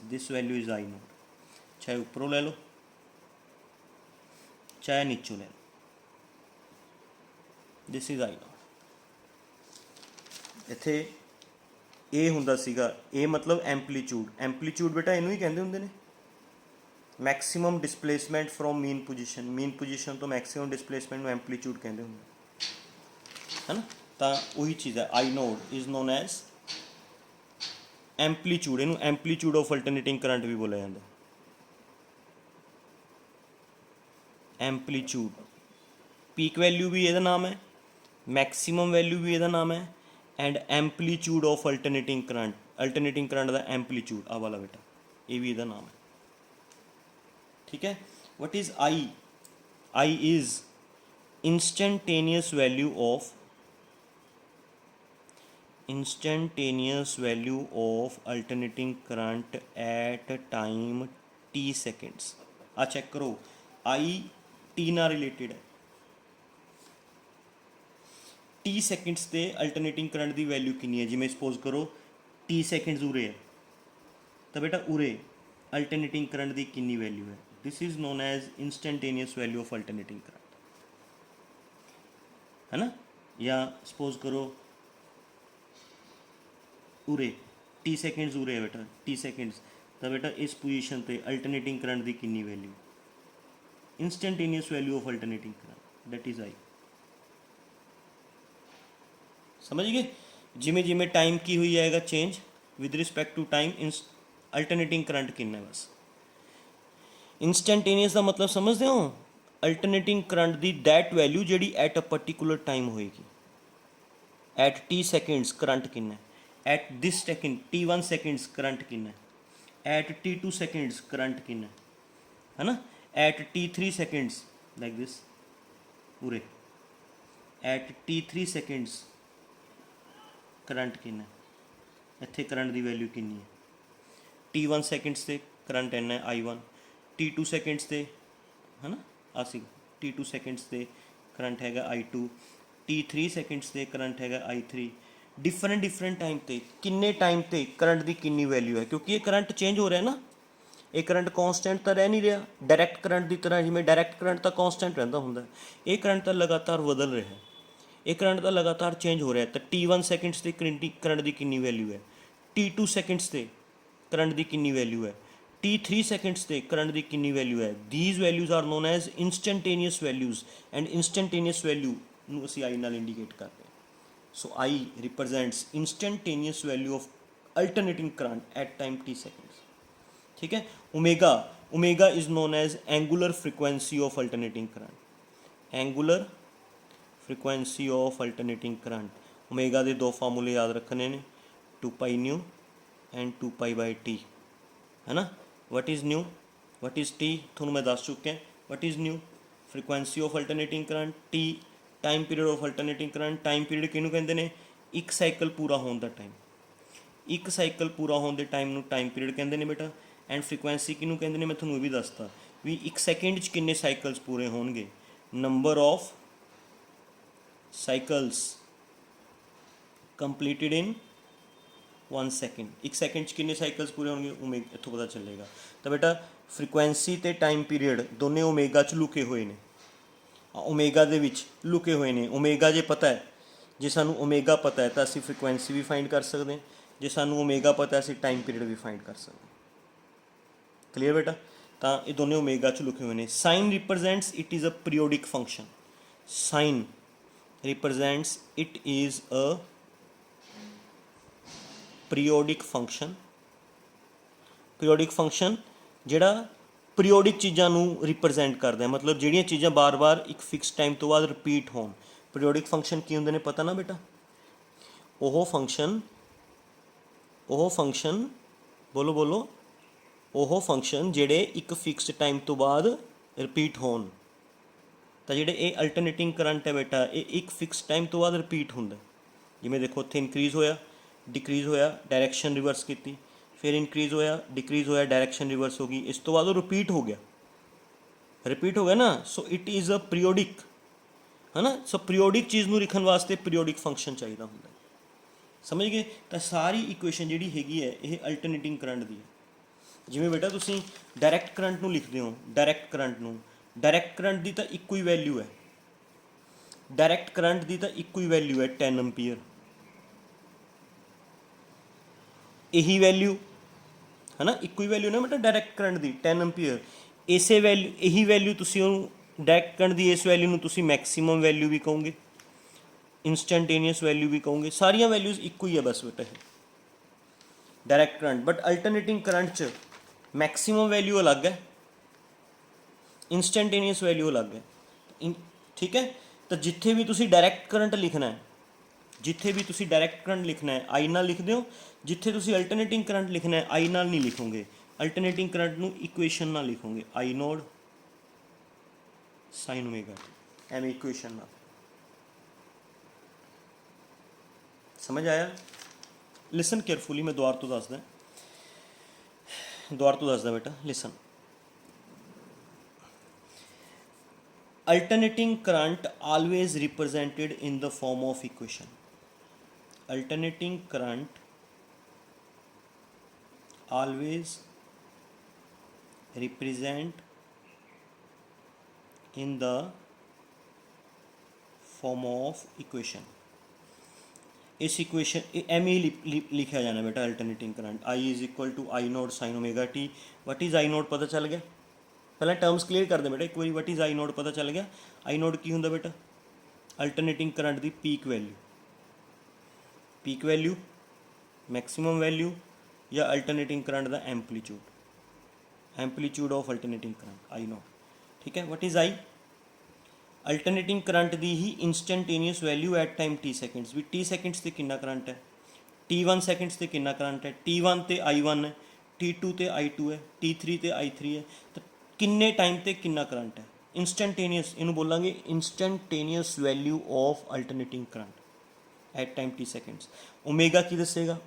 Speaker 1: this value is I naught, चाहे उपरों ले लो चाहे नीचों ले लो, दिस इज आई नोट। इत्थे ए हुंदा सीगा, ए मतलब एंपलीट्यूड, एंपलीट्यूड बेटा इनू ही कहंदे हुंदे ने। Maximum displacement from mean position तो मैक्सिमम डिसप्लेसमेंट में एंपलीट्यूड कहते होंगे है ना। तो वही चीज़ है, आई नोड इज नोन एज एंपलीट्यूड, इनू एंपलीट्यूड ऑफ अल्टरनेटिंग करंट भी बोला जाता है। एंपलीट्यूड, पीक वैल्यू भी ਇਹਦਾ नाम है, मैक्सिमम वैल्यू भी ਇਹਦਾ नाम है, एंड एंपलीट्यूड ऑफ अल्टरनेटिंग करंट का एंपलीट्यूड आ वाला बेटा, ये भी ਇਹਦਾ नाम है। ठीक है। What is I? I is instantaneous value of alternating current at time T seconds. आ चेक करो, आई टी ना रिलेटेड है। टी सेकेंड्स से अल्टरनेटिंग करंट की वैल्यू कितनी है? जिमें सपोज करो टी सेकेंड्स उरे है, तो बेटा उरे अल्टरनेटिंग करंट की कितनी वैल्यू है? This is known as instantaneous value of alternating current, है ना। या सपोज करो उरे टी सेकेंड्स उरे है बेटा, टी सेकेंड्स, तो बेटा इस पोजीशन पे अल्टरनेटिंग करंट की कितनी value? Instantaneous value of alternating current, that is I. समझ गए? जिमें जिमें टाइम की हुई जाएगा change with respect to time, alternating current कितना है बस। इंस्टेंटेनियस का मतलब समझते हो? अल्टरनेटिंग करंट की दैट वैल्यू जी एट अ पर्टिकुलर टाइम होएगी। एट टी सेकेंड्स करंट कितना है, at this second T1 seconds current कितना है, एट T2 सेकेंड्स करंट कितना है ना, at T3 seconds like this पूरे, एट T3 सेकेंड्स करंट कितना है, इत्थे करंट की वैल्यू कितनी है, T1 सेकेंड्स से करंट इन्ना है I1, T2 सेकेंड्स से है ना आसी, T2 सेकेंड्स से करंट हैगा I2, T3 सेकेंड्स से करंट हैगा I3। डिफरेंट टाइम ते किन्ने टाइम ते करंट की कितनी वैल्यू है, क्योंकि ये करंट चेंज हो रहा है ना, ये करंट कॉन्सटेंट तो रह नहीं रहा डायरैक्ट करंट की तरह। जिमें डायरैक्ट करंट तो कॉन्सटेंट रहिंदा हुंदा है, ये करंट तो लगातार बदल रहा है, ये करंट तो लगातार चेंज हो रहा है। तो T1 सेकेंड्स से करंट की कितनी वैल्यू है, T2 सेकेंड्स से करंट की कितनी वैल्यू है, T3 सेकेंड्स से करंट की कितनी वैल्यू है। These values are known as instantaneous values, and instantaneous value असीं आई नाल इंडीकेट करते हैं। So I represents instantaneous value of alternating current at time T seconds. ठीक है। Omega is known as angular frequency of alternating current, angular frequency of alternating current. Omega के दो फार्मूले याद रखने ने, 2π न्यू एंड 2π/T, है ना। What is nu, what is T, थोड़ा मैं दस चुके हैं। What is nu, frequency of alternating current, T time period of alternating current. Time period किनू कहते हैं? एक साइकिल पूरा होने का टाइम, एक साइकिल पूरा होने के टाइम टाइम पीरियड कहते हैं बेटा। एंड फ्रीक्वेंसी किनू कहते हैं, मैं थोड़ा भी दसता भी एक सैकेंड च किन्ने साइकल्स पूरे होंगे, number of cycles completed in 1 second. एक सैकेंड किन्ने साइकल्स पूरे होंगे, ओमेगा इत्थों पता चलेगा। तो बेटा फ्रीक्वेंसी ते टाइम पीरियड दोनों ओमेगा च लुके हुए हैं, ओमेगा दे विच लुके हुए हैं। ओमेगा जे पता है, जे सानू ओमेगा पता है तो असी फ्रीक्वेंसी भी फाइंड कर सकते हैं, जे सानू ओमेगा पता है असी टाइम पीरियड भी फाइंड कर सकते हैं। क्लीयर बेटा? तो ये दोनों ओमेगा च लुके हुए हैं। Sine represents it is a periodic function, sine represents it is a periodic function. Periodic function ਜਿਹੜਾ ਪੀਰੀਓਡਿਕ ਚੀਜ਼ਾਂ ਨੂੰ ਰਿਪਰੈਜ਼ੈਂਟ ਕਰਦਾ ਹੈ, ਮਤਲਬ ਜਿਹੜੀਆਂ ਚੀਜ਼ਾਂ ਬਾਰ-ਬਾਰ ਇੱਕ ਫਿਕਸ ਟਾਈਮ ਤੋਂ ਬਾਅਦ ਰਿਪੀਟ ਹੋਣ। ਪੀਰੀਓਡਿਕ ਫੰਕਸ਼ਨ ਕੀ ਹੁੰਦੇ ਨੇ ਪਤਾ ਨਾ ਬੇਟਾ? ਉਹ ਫੰਕਸ਼ਨ ਬੋਲੋ ਬੋਲੋ, ਉਹ ਫੰਕਸ਼ਨ ਜਿਹੜੇ ਇੱਕ ਫਿਕਸਡ ਟਾਈਮ ਤੋਂ ਬਾਅਦ ਰਿਪੀਟ ਹੋਣ। ਤਾਂ ਜਿਹੜੇ ਇਹ ਅਲਟਰਨੇਟਿੰਗ ਕਰੰਟ ਹੈ ਬੇਟਾ, ਇਹ ਇੱਕ ਫਿਕਸ ਟਾਈਮ ਤੋਂ ਬਾਅਦ ਰਿਪੀਟ ਹੁੰਦਾ। ਜਿਵੇਂ ਦੇਖੋ ਇੱਥੇ ਇਨਕਰੀਜ਼ ਹੋਇਆ, ਡਿਕਰੀਜ਼ ਹੋਇਆ, ਡਾਇਰੈਕਸ਼ਨ ਰਿਵਰਸ ਕੀਤੀ, ਫਿਰ ਇਨਕਰੀਜ਼ ਹੋਇਆ, ਡਿਕਰੀਜ਼ ਹੋਇਆ, ਡਾਇਰੈਕਸ਼ਨ ਰਿਵਰਸ ਹੋ ਗਈ, ਇਸ ਤੋਂ ਬਾਅਦ ਉਹ ਰਿਪੀਟ ਹੋ ਗਿਆ ਨਾ। So it is a periodic, ਹੈ ਨਾ। ਸੋ ਪੀਰੀਓਡਿਕ ਚੀਜ਼ ਨੂੰ ਲਿਖਣ ਵਾਸਤੇ ਪੀਰੀਓਡਿਕ ਫੰਕਸ਼ਨ ਚਾਹੀਦਾ ਹੁੰਦਾ। ਸਮਝ ਗਏ? ਤਾਂ ਸਾਰੀ ਇਕੁਏਸ਼ਨ ਜਿਹੜੀ ਹੈਗੀ ਹੈ ਇਹ ਅਲਟਰਨੇਟਿੰਗ ਕਰੰਟ ਦੀ ਹੈ। ਜਿਵੇਂ ਬੇਟਾ ਤੁਸੀਂ ਡਾਇਰੈਕਟ ਕਰੰਟ ਨੂੰ ਲਿਖਦੇ ਹੋ, ਡਾਇਰੈਕਟ ਕਰੰਟ ਦੀ ਤਾਂ ਇੱਕੋ ਹੀ ਵੈਲਿਊ ਹੈ, ਡਾਇਰੈਕਟ ਕਰੰਟ ਦੀ ਤਾਂ ਇੱਕੋ ਹੀ ਵੈਲਿਊ ਹੈ 10 ਐਂਪੀਅਰ। ਇਹੀ ਵੈਲਿਊ ਹੈ ਨਾ, ਇੱਕੋ ਹੀ ਵੈਲਿਊ ਨਾ ਬੇਟਾ ਡਾਇਰੈਕਟ ਕਰੰਟ ਦੀ 10 ਐਂਪੀਅਰ। ਇਸੇ ਵੈਲਿਊ, ਇਹੀ ਵੈਲਿਊ ਤੁਸੀਂ ਉਹਨੂੰ ਡਾਇਰੈਕਟ ਕਰੰਟ ਦੀ ਇਸ ਵੈਲਿਊ ਨੂੰ ਤੁਸੀਂ ਮੈਕਸਿਮਮ ਵੈਲਿਊ ਵੀ ਕਹੋਗੇ, ਇੰਸਟੈਂਟੇਨੀਅਸ ਵੈਲਿਊ ਵੀ ਕਹੋਗੇ, ਸਾਰੀਆਂ ਵੈਲਿਊਜ਼ ਇੱਕੋ ਹੀ ਹੈ ਬਸ ਬੇਟਾ ਇਹ direct current. But alternating current 'ਚ ਮੈਕਸਿਮਮ ਵੈਲਿਊ ਅਲੱਗ ਹੈ, ਇੰਸਟੈਂਟੇਨੀਅਸ ਵੈਲਿਊ ਅਲੱਗ ਹੈ। ਠੀਕ ਹੈ? ਤਾਂ ਜਿੱਥੇ ਵੀ ਤੁਸੀਂ ਡਾਇਰੈਕਟ ਕਰੰਟ ਲਿਖਣਾ ਹੈ, ਆਈ ਨਾਲ ਲਿਖਦੇ ਹੋ। ਜਿੱਥੇ ਤੁਸੀਂ ਅਲਟਰਨੇਟਿੰਗ ਕਰੰਟ ਲਿਖਣਾ ਹੈ ਆਈ ਨਾਲ ਨਹੀਂ ਲਿਖੋਗੇ, ਅਲਟਰਨੇਟਿੰਗ ਕਰੰਟ ਨੂੰ ਇਕੁਏਸ਼ਨ ਨਾਲ ਲਿਖੋਗੇ, ਆਈ ਨੋਡ ਸਾਈਨ ਓਮੇਗਾ ਟੀ, ਐਵੇਂ ਇਕੁਏਸ਼ਨ ਨਾਲ। ਸਮਝ ਆਇਆ? ਲਿਸਨ ਕੇਅਰਫੁਲੀ, ਮੈਂ ਦੁਬਾਰਾ ਤੋਂ ਦੱਸਦਾ ਬੇਟਾ, ਲਿਸਨ। Alternating current always represented in the form of equation. Alternating current always represent in the form of equation. इस इक्वेशन एम ही लिखा जाना बेटा alternating current, I is equal to I naught sine omega T. What is I naught पता चल गया? पहले टर्म्स क्लीयर कर दे बेटा एक बार, वट इज़ आई नोट पता चल गया? आई नोट की होंगे बेटा अल्टरनेटिंग करंट की पीक वैल्यू, मैक्सिमम वैल्यू, या अल्टरनेटिंग करंट का amplitude of alternating current, I naught. ठीक है? What is I? Alternating current की ही instantaneous value at time T seconds, भी टी सैकेंड्स से कितना करंट है, T1 सैकेंड्स से कितना करंट है, T1 ते I1 है, T2 ते I2 है, T3 ते I3 है, तो किन्ने टाइम ते कितना करंट है। इंस्टेंटेनियस इनू बोलांगे instantaneous value of alternating current at time T seconds. Omega की दसेगा?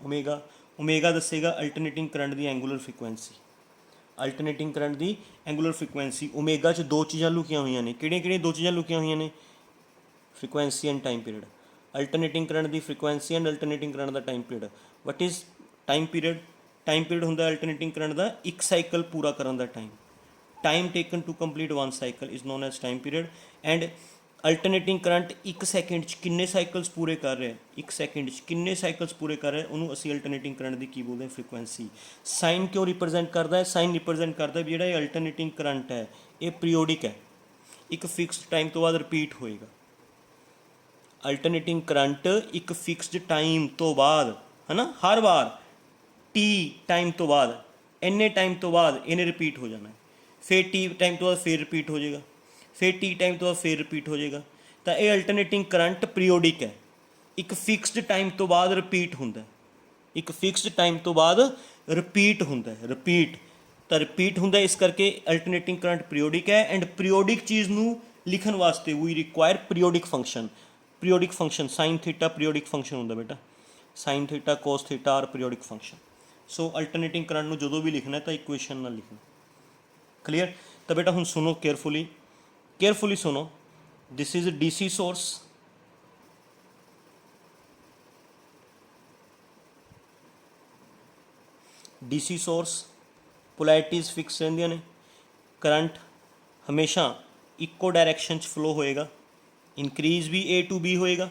Speaker 1: ओमेगा दसेगा अल्टरनेटिंग करंट की एंगूलर फ्रीकुएंसी, अल्टरनेटिंग करंट की एंगूलर फ्रीकुएंसी। ओमेगा च दो चीज़ां लुकियां हुई ने, किहड़ियां दो चीज़ां लुकियां हुई ने? Frequency and time period. Alternating current की फ्रीकुएंसी एंड अल्टरनेटिंग करंट का time period. What is time period? Time period होंदा अल्टरनेटिंग करंट का एक साइकिल पूरा करन दा time taken to complete one cycle is known as time period. And alternating current एक second किन्ने साइकल्स पूरे कर रहे हैं, एक सैकेंड किन्ने साइकल्स पूरे कर रहे हैं, उन्होंने असी अल्टरनेटिंग करंट की की बोलते हैं फ्रीकुएंसी। साइन क्यों रिप्रजेंट करता है? साइन रिप्रजेंट करता है भी जो अल्टरनेटिंग करंट है ये पीरियोडिक है, एक फिक्सड टाइम तो बाद रिपीट होएगा। अल्टरनेटिंग करंट एक फिक्सड टाइम तो बाद, है ना, हर बार टी टाइम तो बाद, इन्ने टाइम तो बाद इन्हें रिपीट हो जाना है, फिर टी टाइम तो बाद फिर रिपीट हो जाएगा, फिर टी टाइम तो बाद फिर रिपीट हो जाएगा। तो ये अल्टरनेटिंग करंट पीरियोडिक है, एक फिक्सड टाइम तो बाद रिपीट होंदा है, एक फिक्सड टाइम तो बाद रिपीट होंदा है, रिपीट होंदा है, इस करके अल्टरनेटिंग करंट पीरियोडिक है। एंड पीरियोडिक चीज़ नूं लिखण वास्ते we require periodic function sine theta periodic function होंदा बेटा, साइन थीटा कोस थीटा और periodic function. So alternating current नूं जदों भी लिखना है तो इक्वेशन नाल लिखना। क्लीयर? तो बेटा हुण सुनो केयरफुली सुनो। This is DC source, polarities fix रहिंदियां ने, करंट हमेशा इक्को डायरैक्शन फ्लो होएगा, इनक्रीज़ भी A to B होएगा,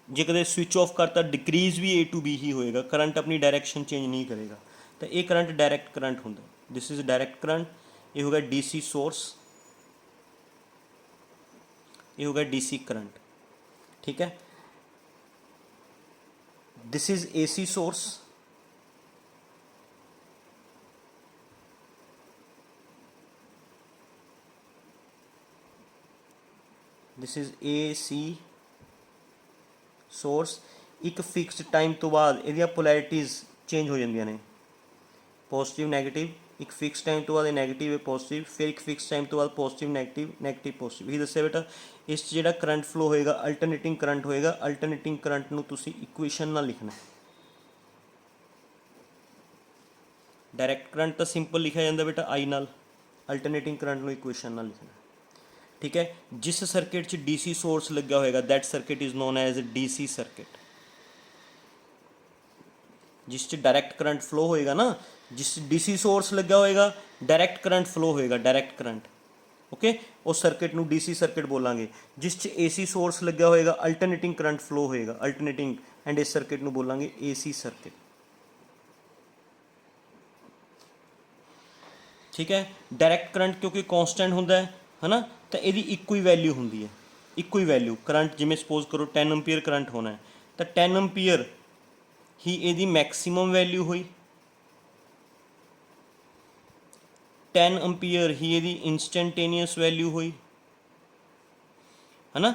Speaker 1: जे कदे स्विच ऑफ करता डिक्रीज़ भी A to B ही होएगा, करंट अपनी डायरैक्शन चेंज नहीं करेगा। तो ये करंट डायरैक्ट करंट होंदा, दिस इज़ डायरैक्ट करंट, ये होगा DC सोर्स, ये होगा DC करंट। ठीक है? This is AC source, this is A C source. एक फिक्सड टाइम तो बाद ਇਹਦੀਆਂ पोलैरिटीज़ चेंज हो ਜਾਂਦੀਆਂ ਨੇ, पॉजिटिव नैगेटिव, एक फिक्स टाइम तो बाद ये नैगेटिव है पॉजिटिव, फिर एक फिक्स टाइम तो बाद पॉजिटिव नैगेटिव नैगेटिव पॉजिटिव। ये दस्सिया बेटा इस जो करंट फ्लो होएगा अल्टरनेटिंग करंट होएगा, अल्टरनेटिंग करंट नूं तुसीं इक्वेशन नाल लिखना। डायरैक्ट करंट तो सिंपल लिखा जाता बेटा आई नाल, अल्टरनेटिंग करंट नूं इक्वेशन नाल लिखना। ठीक है, जिस सर्किट च डीसी सोर्स लग्या होएगा that circuit is known as DC circuit. जिस च डायरैक्ट करंट फ्लो होएगा ना, जिस डीसी सोर्स लग्या होएगा डायरैक्ट करंट फ्लो होएगा, डायरैक्ट करंट, ओके, उस सर्किट नूं डीसी सर्किट बोलांगे। जिस च एसी सोर्स लग्या होएगा अल्टरनेटिंग करंट फ्लो होएगा, अल्टरनेटिंग, एंड इस सर्किट नूं बोलांगे एसी सर्किट। ठीक है, डायरैक्ट करंट क्योंकि कॉन्सटेंट होंदा है ना, तो इहदी इक्को ही वैल्यू होंदी है, इक्को ही वैल्यू। करंट जिवें सपोज करो 10 एंपीयर करंट होना है, तो 10 एंपीयर ही इहदी मैक्सिमम वैल्यू हुई, 10 एंपीयर ही इहदी इंस्टैंटेनियस वैल्यू हुई, है ना।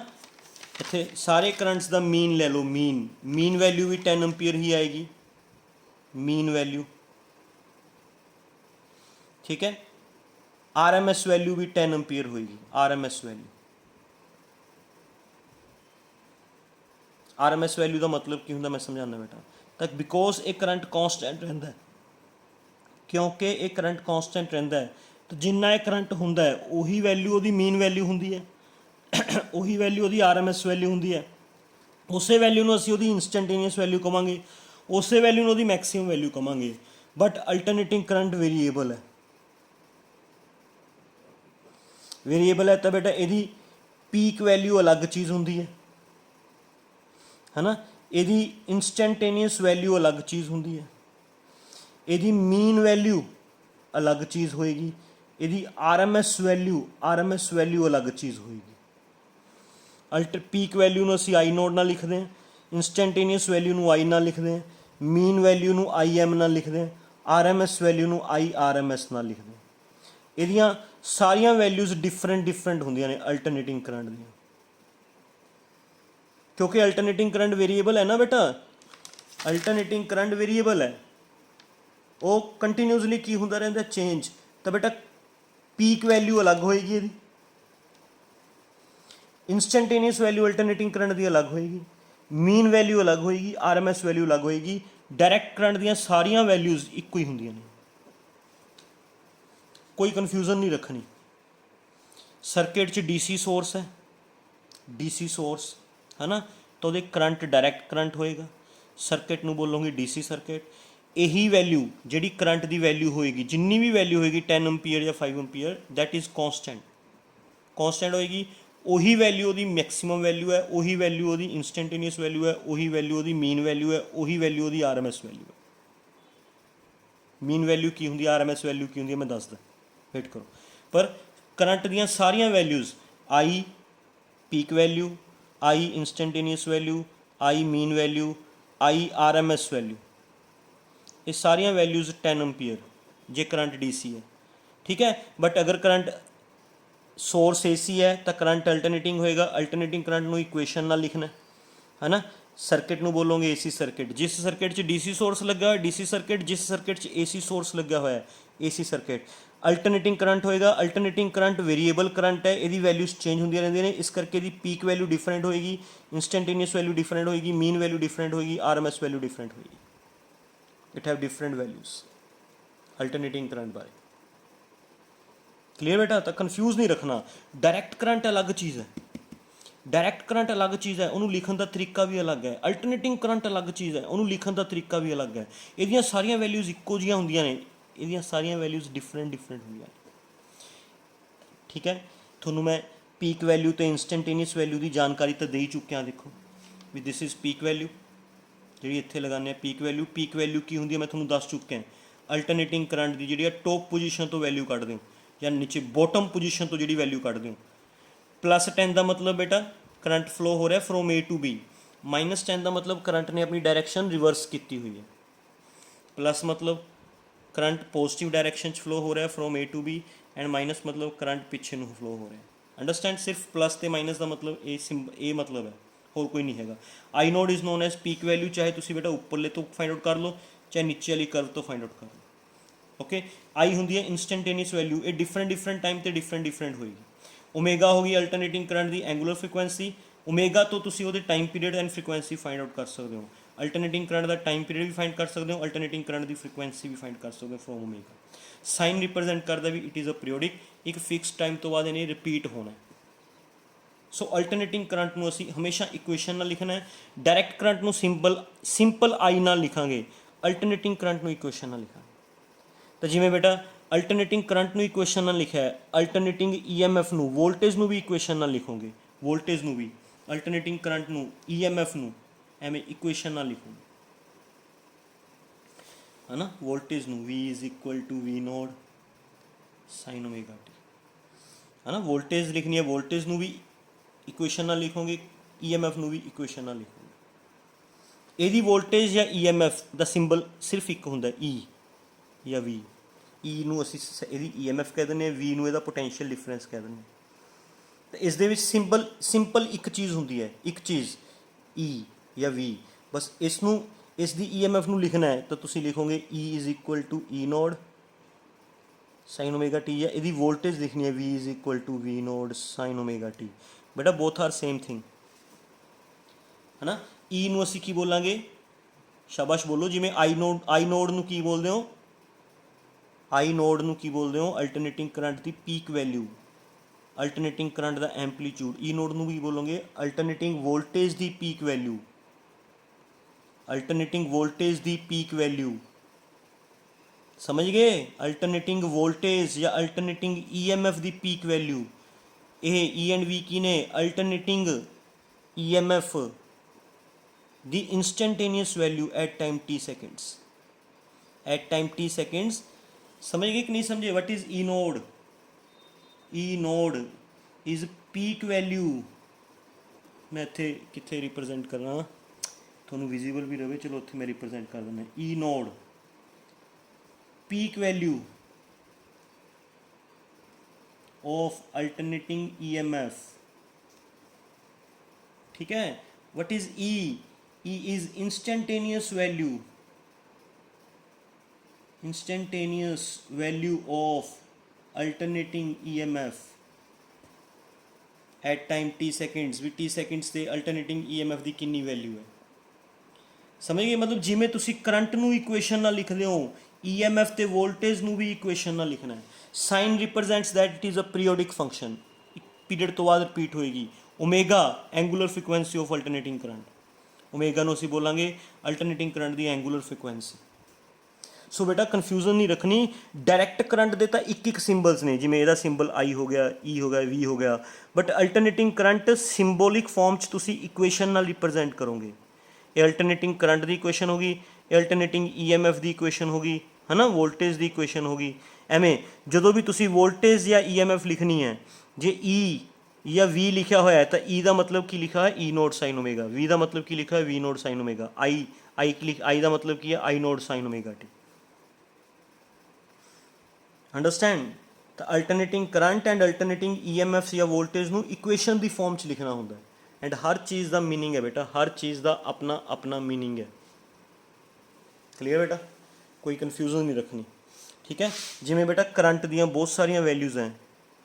Speaker 1: इत्थे सारे करंट्स का मीन ले लो, मीन वैल्यू भी 10 एंपीयर ही आएगी, मीन वैल्यू। ठीक है, आरएमएस वैल्यू भी 10 एंपीयर होगी, आरएमएस वैल्यू। आरएमएस वैल्यू का मतलब की होंदा मैं समझाना बेटा। तक बिकॉज एक करंट कॉन्सटेंट रहिंदा है, क्योंकि एक करंट कॉन्सटेंट रहिंदा है, तो जिन्ना एक करंट हुंदा है उही वैल्यू उहदी मीन वैल्यू हुंदी है, उही वैल्यू उहदी आरएमएस वैल्यू हुंदी है। उसे वैल्यू नूं असीं उहदी इंस्टैंटेनियस वैल्यू कहांगे, उसे वैल्यू नूं उहदी मैक्सिमम वैल्यू कहांगे। बट अल्टरनेटिंग करंट वेरीएबल है, वेरीएबल है तो बेटा यदि पीक वैल्यू अलग चीज़ होंगी है ना, यदि इंस्टैंटेनियस वैल्यू अलग चीज़ होंगी है, यदि मीन वैल्यू अलग चीज़ होएगी, यदि आरएमएस वैल्यू अलग चीज़ होएगी। पीक वैल्यू नूं असीं आई नोट नाल लिखते हैं, इंस्टैंटेनियस वैल्यू नूं आई नाल लिखते हैं, मीन वैल्यू नूं आई एम नाल लिखते हैं, आरएमएस वैल्यू नूं आई आरएमएस नाल लिखते हैं। इहदियां सारियां वैल्यूज़ डिफरेंट होंदियां ने अल्टरनेटिंग करंट दी, क्योंकि अल्टरनेटिंग करंट वेरीएबल है ना बेटा, अल्टरनेटिंग करंट वेरीएबल है, वो कंटीन्यूसली की होंदा रहिंदा चेंज। तो बेटा पीक वैल्यू अलग होएगी, इहदी इंस्टैंटेनियस वैल्यू अल्टरनेटिंग करंट दी अलग होएगी, मीन वैल्यू अलग होएगी, आरएमएस वैल्यू अलग होएगी। डायरैक्ट करंट दियां सारियां वैल्यूज़ इक्को ही होंदियां ने, कोई कन्फ्यूजन नहीं रखनी। सर्किट च डीसी सोर्स है, डीसी सोर्स है ना, तो वो करंट डायरैक्ट करंट होएगा, सर्किट नूं बोलोगे डीसी सर्किट। यही वैल्यू जिहड़ी करंट की वैल्यू होएगी, जिन्नी भी वैल्यू होएगी 10 एंपीयर या 5 एंपीयर, दैट इज़ कॉन्सटेंट होएगी। उही वैल्यू उहदी मैक्सिमम वैल्यू है, उही वैल्यू उहदी इंस्टैंटेनियस वैल्यू है, उही वैल्यू उहदी मीन वैल्यू है, उही वैल्यू उहदी आरएमएस वैल्यू है। मीन वैल्यू की होंदी, आरएमएस वैल्यू की होंदी, मैं दसदा, वेट करो। पर करंट दियां सारियां values I peak value, I instantaneous value, I mean value, I RMS value, ये सारियां वैल्यूज़ 10 एंपीयर जे करंट डीसी है। ठीक है, बट अगर करंट सोर्स एसी है तो करंट अल्टरनेटिंग होएगा, अल्टरनेटिंग करंट नूं इक्वेशन नाल लिखना है ना। सर्किट नूं बोलोगे एसी सर्किट, जिस सर्किट च डीसी सोर्स लगा हुआ डीसी सर्किट, जिस सर्किट च एसी सोर्स लगा हुआ है एसी सर्किट। अल्टरनेटिंग करंट होएगा, अल्टरनेटिंग करंट वेरीएबल करंट है, यदि वैल्यूज़ चेंज होंदियां रहिंदियां ने, इस करके दी पीक वैल्यू डिफरेंट होएगी, इंस्टैंटेनियस वैल्यू डिफरेंट होएगी, मीन वैल्यू डिफरेंट होएगी, आरएमएस वैल्यू डिफरेंट होएगी। It have different values alternating current बारे। क्लियर बेटा, तो कन्फ्यूज़ नहीं रखना। डायरैक्ट करंट अलग चीज़ है, डायरैक्ट करंट अलग चीज़ है, उन्होंने लिखण का तरीका भी अलग है। अल्टरनेटिंग करंट अलग चीज़ है, उन्होंने लिखण का तरीका भी अलग है। इहदियां सारियां वैल्यूज़ इक्को जिहियां होंदियां ने, इहदियां सारियां वैल्यूज़ डिफरेंट होंदियां ने। ठीक है, थोनू मैं पीक वैल्यू तो इंस्टैंटेनियस वैल्यू की जानकारी तो दे ही चुकिया। देखो भी दिस इज़ पीक वैल्यू, जी इत्थे लगाने पीक वैल्यू की होंदी है मैं थोनू दस चुकिया। अल्टरनेटिंग करंट की जी टॉप पोजीशन तो वैल्यू कढ़ दो या नीचे बॉटम पोजीशन तो जी वैल्यू कढ़ दो। +10 का मतलब बेटा करंट फ्लो हो रहा है फ्रॉम ए टू बी, -10 का मतलब करंट ने अपनी डायरैक्शन रिवर्स की हुई है, प्लस मतलब करंट पॉजिटिव डायरैक्शन फ्लो हो रहा है from A to B, and minus मतलब करंट पिछे नूं फ्लो हो रहा है। ਅੰਡਰਸਟੈਂਡ, ਸਿਰਫ ਪਲੱਸ ਤੇ ਮਾਈਨਸ ਦਾ ਮਤਲਬ ਇਹ ਮਤਲਬ ਹੈ, ਹੋਰ ਕੋਈ ਨਹੀਂ ਹੈਗਾ। I naught is known as peak value, ਚਾਹੇ ਤੁਸੀਂ ਬੇਟਾ ਉੱਪਰਲੇ ਤੋਂ ਫਾਈਂਡ ਆਊਟ ਕਰ ਲਓ, ਚਾਹੇ ਨੀਚੇ ਵਾਲੀ ਕਰਵ ਤੋਂ ਫਾਈਂਡ ਆਊਟ ਕਰ ਲਓ। ਓਕੇ, ਆਈ ਹੁੰਦੀ ਹੈ ਇੰਸਟੈਂਟੇਨੀਅਸ ਵੈਲਿਊ, ਇਹ ਡਿਫਰੈਂਟ ਟਾਈਮ ਤੇ ਡਿਫਰੈਂਟ ਹੋਏਗੀ। ਓਮੇਗਾ ਹੋ ਗਈ ਅਲਟਰਨੇਟਿੰਗ ਕਰੰਟ ਦੀ ਐਂਗੂਲਰ ਫ੍ਰੀਕੁਐਂਸੀ, ਓਮੇਗਾ ਤੋਂ ਤੁਸੀਂ ਉਹਦੇ time period and frequency find out ਕਰ ਸਕਦੇ ਹੋ। ਅਲਟਰਨੇਟਿੰਗ ਕਰੰਟ ਦਾ ਟਾਈਮ ਪੀਰੀਅਡ ਵੀ ਫਾਈਂਡ ਕਰ ਸਕਦੇ ਹੋ, ਅਲਟਰਨੇਟਿੰਗ ਕਰੰਟ ਦੀ ਫ੍ਰੀਕੁਐਂਸੀ ਵੀ ਫਾਈਂਡ ਕਰ ਸਕਦੇ ਹੋ ਫਰੋਮ ਓਮੇਗਾ। ਸਾਈਨ ਰਿਪਰੈਜ਼ੈਂਟ ਕਰਦਾ ਵੀ ਇਟ ਇਜ਼ ਅ ਪੀਰੀਓਡਿਕ, ਇੱਕ ਫਿਕਸ ਟਾਈਮ ਤੋਂ ਬਾਅਦ ਇਹਨੇ ਰਿਪੀਟ ਹੋਣਾ। ਸੋ ਅਲਟਰਨੇਟਿੰਗ ਕਰੰਟ ਨੂੰ ਅਸੀਂ ਹਮੇਸ਼ਾ ਇਕੁਏਸ਼ਨ ਨਾਲ ਲਿਖਣਾ ਹੈ। ਡਾਇਰੈਕਟ ਕਰੰਟ ਨੂੰ ਸਿੰਪਲ ਆਈ ਨਾਲ ਲਿਖਾਂਗੇ, ਅਲਟਰਨੇਟਿੰਗ ਕਰੰਟ ਨੂੰ ਇਕੁਏਸ਼ਨ ਨਾਲ ਲਿਖਾਂਗੇ। ਤਾਂ ਜਿਵੇਂ ਬੇਟਾ ਅਲਟਰਨੇਟਿੰਗ ਕਰੰਟ ਨੂੰ ਇਕੁਏਸ਼ਨ ਨਾਲ ਲਿਖਿਆ ਹੈ, ਅਲਟਰਨੇਟਿੰਗ EMF ਨੂੰ, ਵੋਲਟੇਜ ਨੂੰ ਵੀ ਇਕੁਏਸ਼ਨ ਨਾਲ ਲਿਖੋਗੇ, ਵੋਲਟੇਜ ਨੂੰ ਵੀ, ਅਲਟਰਨੇਟਿੰਗ ਕਰੰਟ ਨੂੰ, EMF ਨੂੰ ਐਵੇਂ ਇਕੁਏਸ਼ਨ ਨਾਲ ਲਿਖੋਗੇ, ਹੈ ਨਾ। ਵੋਲਟੇਜ ਨੂੰ V is equal to V node sine omega t, ਹੈ ਨਾ। ਵੋਲਟੇਜ ਲਿਖਣੀ ਹੈ, ਵੋਲਟੇਜ ਨੂੰ ਵੀ ਇਕੁਏਸ਼ਨ ਨਾਲ ਲਿਖੋਗੇ, EMF ਨੂੰ ਵੀ ਇਕੁਏਸ਼ਨ ਨਾਲ ਲਿਖੋਗੇ। ਇਹਦੀ ਵੋਲਟੇਜ ਜਾਂ EMF ਦਾ ਸਿੰਬਲ ਸਿਰਫ ਇੱਕ ਹੁੰਦਾ, E ਜਾਂ V। E ਨੂੰ ਅਸੀਂ ਇਹਦੀ EMF ਕਹਿ ਦਿੰਦੇ ਹਾਂ, V ਨੂੰ ਇਹਦਾ ਪੋਟੈਂਸ਼ੀਅਲ ਡਿਫਰੈਂਸ ਕਹਿ ਦਿੰਦੇ ਹਾਂ। ਤਾਂ ਇਸ ਦੇ ਵਿੱਚ ਸਿੰਪਲ ਇੱਕ ਚੀਜ਼ ਹੁੰਦੀ ਹੈ, ਇੱਕ ਚੀਜ਼ E ਜਾਂ V, ਬਸ ਇਸ ਦੀ EMF ਨੂੰ ਲਿਖਣਾ ਹੈ ਤਾਂ ਤੁਸੀਂ ਲਿਖੋਗੇ E is equal to E node sine omega t, ਜਾਂ ਇਹਦੀ ਵੋਲਟੇਜ ਲਿਖਣੀ ਹੈ V is equal to V node sine omega t. ਬੇਟਾ ਬੋਥ ਆਰ ਸੇਮ ਥਿੰਗ, ਹੈ ਨਾ। E ਨੂੰ ਅਸੀਂ ਕੀ ਬੋਲਾਂਗੇ, ਸ਼ਾਬਾਸ਼ ਬੋਲੋ, ਜਿਵੇਂ ਆਈ ਨੋਡ ਨੂੰ ਕੀ ਬੋਲਦੇ ਹੋ, ਆਈ ਨੋਡ ਨੂੰ ਕੀ ਬੋਲਦੇ ਹੋ, ਅਲਟਰਨੇਟਿੰਗ ਕਰੰਟ ਦੀ ਪੀਕ ਵੈਲਿਊ, ਅਲਟਰਨੇਟਿੰਗ ਕਰੰਟ ਦਾ ਐਂਪਲੀਟਿਊਡ। E ਨੋਡ ਨੂੰ ਵੀ ਬੋਲੋਗੇ ਅਲਟਰਨੇਟਿੰਗ ਵੋਲਟੇਜ ਦੀ ਪੀਕ ਵੈਲਿਊ, ਅਲਟਰਨੇਟਿੰਗ ਵੋਲਟੇਜ ਦੀ ਪੀਕ ਵੈਲਿਊ, ਸਮਝ ਗਏ। ਅਲਟਰਨੇਟਿੰਗ ਵੋਲਟੇਜ ਜਾਂ ਅਲਟਰਨੇਟਿੰਗ EMF ਦੀ ਪੀਕ ਵੈਲਿਊ। ਇਹ E ਐਂਡ V ਕੀ ਨੇ, ਅਲਟਰਨੇਟਿੰਗ EMF ਦੀ instantaneous value at time t seconds, at time t seconds. ਸਮਝ ਗਏ ਕਿ ਨਹੀਂ ਸਮਝੇ। What is E node, E node is peak value. ਮੈਂ ਇੱਥੇ ਕਿੱਥੇ ਰਿਪਰੈਜ਼ੈਂਟ ਕਰਨਾ, ਤੁਹਾਨੂੰ ਵਿਜ਼ੀਬਲ ਵੀ ਰਹੇ, ਚਲੋ ਉੱਥੇ ਮੈਂ ਰਿਪਰੈਜ਼ੈਂਟ ਕਰ ਦਿੰਦਾ। E node peak value of alternating EMF, ठीक है। what is E is instantaneous value of alternating EMF at time t seconds, we t seconds ਤੇ alternating EMF ਦੀ ਕਿੰਨੀ ਵੈਲਿਊ ਹੈ, ਸਮਝ ਗਏ। ਮਤਲਬ ਜਿਵੇਂ ਤੁਸੀਂ ਕਰੰਟ ਨੂੰ ਇਕੁਏਸ਼ਨ ਨਾਲ ਲਿਖਦੇ ਹੋ, EMF ਤੇ ਵੋਲਟੇਜ ਨੂੰ ਵੀ ਇਕੁਏਸ਼ਨ ਨਾਲ ਲਿਖਣਾ ਹੈ। Sine represents that it is a periodic function, ਇੱਕ ਪੀਰੀਅਡ ਤੋਂ ਬਾਅਦ ਰਿਪੀਟ ਹੋਏਗੀ। Omega angular frequency of alternating current, omega ਨੂੰ ਅਸੀਂ ਬੋਲਾਂਗੇ ਅਲਟਰਨੇਟਿੰਗ ਕਰੰਟ ਦੀ ਐਂਗੂਲਰ ਫ੍ਰੀਕੁਐਂਸੀ। ਸੋ ਬੇਟਾ ਕਨਫਿਊਜ਼ਨ ਨਹੀਂ ਰੱਖਣੀ। ਡਾਇਰੈਕਟ ਕਰੰਟ ਦੇ ਤਾਂ ਇੱਕ ਸਿੰਬਲਸ ਨੇ, ਜਿਵੇਂ ਇਹਦਾ ਸਿੰਬਲ I ਹੋ ਗਿਆ, E ਹੋ ਗਿਆ, V ਹੋ ਗਿਆ, but alternating current symbolic form 'ਚ ਤੁਸੀਂ ਇਕੁਏਸ਼ਨ ਨਾਲ ਰਿਪਰੈਜ਼ੈਂਟ ਕਰੋਗੇ। ਇਹ ਅਲਟਰਨੇਟਿੰਗ ਕਰੰਟ ਦੀ ਇਕੁਏਸ਼ਨ ਹੋ ਗਈ, ਇਹ ਅਲਟਰਨੇਟਿੰਗ EMF ਦੀ ਇਕੁਏਸ਼ਨ ਹੋ ਗਈ, ਹੈ ਨਾ, ਵੋਲਟੇਜ ਦੀ ਇਕੁਏਸ਼ਨ ਹੋ ਗਈ। ਐਵੇਂ ਜਦੋਂ ਵੀ ਤੁਸੀਂ ਵੋਲਟੇਜ ਜਾਂ EMF ਲਿਖਣੀ ਹੈ, ਜੇ E ਜਾਂ V ਲਿਖਿਆ ਹੋਇਆ ਹੈ ਤਾਂ E ਦਾ ਮਤਲਬ ਕੀ ਲਿਖਿਆ ਹੈ, E node sine omega. V ਦਾ ਮਤਲਬ ਕੀ ਲਿਖਿਆ ਹੈ, V node sine omega. I ਦਾ ਮਤਲਬ ਕੀ ਹੈ, I node sine omega T. Understand. ਤਾਂ alternating current and alternating EMF ਜਾਂ ਵੋਲਟੇਜ ਨੂੰ ਇਕੁਏਸ਼ਨ ਦੀ ਫਾਰਮ 'ਚ ਲਿਖਣਾ ਹੁੰਦਾ ਹੈ। ਐਂਡ ਹਰ ਚੀਜ਼ ਦਾ ਮੀਨਿੰਗ ਹੈ ਬੇਟਾ, ਹਰ ਚੀਜ਼ ਦਾ ਆਪਣਾ ਮੀਨਿੰਗ ਹੈ। ਕਲੀਅਰ ਬੇਟਾ, ਕੋਈ ਕਨਫਿਊਜ਼ਨ ਨਹੀਂ ਰੱਖਣੀ, ਠੀਕ ਹੈ। ਜਿਵੇਂ ਬੇਟਾ ਕਰੰਟ ਦੀਆਂ ਬਹੁਤ ਸਾਰੀਆਂ ਵੈਲਿਊਜ਼ ਹੈ,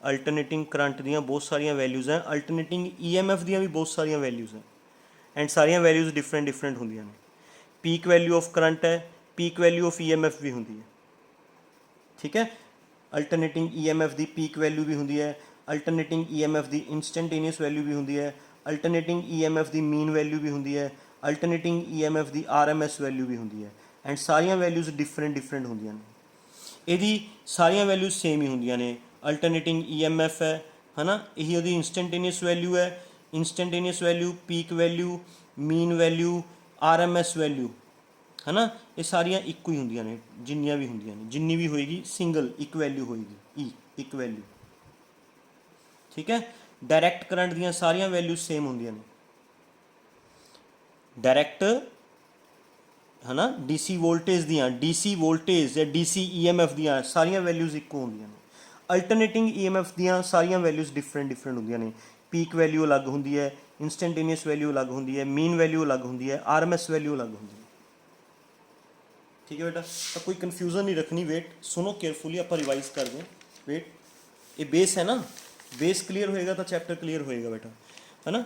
Speaker 1: ਅਲਟਰਨੇਟਿੰਗ ਕਰੰਟ ਦੀਆਂ ਬਹੁਤ ਸਾਰੀਆਂ ਵੈਲਿਊਜ਼ ਹੈ, ਅਲਟਰਨੇਟਿੰਗ EMF ਦੀਆਂ ਵੀ ਬਹੁਤ ਸਾਰੀਆਂ ਵੈਲਿਊਜ਼ ਹੈ, ਐਂਡ ਸਾਰੀਆਂ ਵੈਲਿਊਜ਼ ਡਿਫਰੈਂਟ ਹੁੰਦੀਆਂ ਨੇ। ਪੀਕ ਵੈਲਿਊ ਆਫ ਕਰੰਟ ਹੈ, ਪੀਕ ਵੈਲਿਊ ਆਫ EMF ਵੀ ਹੁੰਦੀ ਹੈ, ਠੀਕ ਹੈ। ਅਲਟਰਨੇਟਿੰਗ EMF ਦੀ ਪੀਕ ਵੈਲਿਊ ਵੀ ਹੁੰਦੀ ਹੈ, ਅਲਟਰਨੇਟਿੰਗ EMF ਦੀ ਇੰਸਟੈਂਟੇਨੀਅਸ ਵੈਲਿਊ ਵੀ ਹੁੰਦੀ ਹੈ, ਅਲਟਰਨੇਟਿੰਗ EMF ਦੀ ਮੀਨ ਵੈਲਿਊ ਵੀ ਹੁੰਦੀ ਹੈ, ਅਲਟਰਨੇਟਿੰਗ EMF ਦੀ RMS ਵੈਲਿਊ ਵੀ ਹੁੰਦੀ ਹੈ, ਐਂਡ ਸਾਰੀਆਂ ਵੈਲਿਊਜ਼ ਡਿਫਰੈਂਟ ਹੁੰਦੀਆਂ ਨੇ। ਇਹਦੀ ਸਾਰੀਆਂ ਵੈਲਿਊਜ਼ ਸੇਮ ਹੀ ਹੁੰਦੀਆਂ ਨੇ। ਅਲਟਰਨੇਟਿੰਗ EMF ਹੈ ਨਾ, ਇਹੀ ਉਹਦੀ ਇੰਸਟੈਂਟੇਨੀਅਸ ਵੈਲਿਊ ਹੈ, ਇੰਸਟੈਂਟੇਨੀਅਸ ਵੈਲਿਊ, ਪੀਕ ਵੈਲਿਊ, ਮੀਨ ਵੈਲਿਊ, RMS ਵੈਲਿਊ, ਹੈ ਨਾ, ਇਹ ਸਾਰੀਆਂ ਇੱਕੋ ਹੀ ਹੁੰਦੀਆਂ ਨੇ, ਜਿੰਨੀਆਂ ਵੀ ਹੁੰਦੀਆਂ ਨੇ, ਜਿੰਨੀ ਵੀ ਹੋਏਗੀ ਸਿੰਗਲ ਇੱਕ ਵੈਲਿਊ ਹੋਏਗੀ, ਇੱਕ ਵੈਲਿਊ, ਠੀਕ ਹੈ। ਡਾਇਰੈਕਟ ਕਰੰਟ ਦੀਆਂ ਸਾਰੀਆਂ ਵੈਲਿਊਜ਼ ਸੇਮ ਹੁੰਦੀਆਂ ਨੇ। ਡਾਇਰੈਕਟ ਹੈ ਨਾ, DC ਵੋਲਟੇਜ ਦੀਆਂ, DC ਵੋਲਟੇਜ ਜਾਂ DC EMF ਦੀਆਂ ਸਾਰੀਆਂ ਵੈਲਿਊਜ਼ ਇੱਕੋ ਹੁੰਦੀਆਂ ਨੇ। ਅਲਟਰਨੇਟਿੰਗ EMF ਦੀਆਂ ਸਾਰੀਆਂ ਵੈਲਿਊਜ਼ ਡਿਫਰੈਂਟ ਹੁੰਦੀਆਂ ਨੇ। ਪੀਕ ਵੈਲਿਊ ਅਲੱਗ ਹੁੰਦੀ ਹੈ, ਇੰਸਟੈਂਟੇਨੀਅਸ ਵੈਲਿਊ ਅਲੱਗ ਹੁੰਦੀ ਹੈ, ਮੀਨ ਵੈਲਿਊ ਅਲੱਗ ਹੁੰਦੀ ਹੈ, RMS ਵੈਲਿਊ ਅਲੱਗ ਹੁੰਦੀ ਹੈ। ठीक है बेटा, तो कोई कन्फ्यूज़न नहीं रखनी। वेट सुनो केयरफुली, आप रिवाइज कर दें। वेट ये बेस है ना, बेस क्लीयर होएगा तो चैप्टर क्लीयर होएगा बेटा, है ना।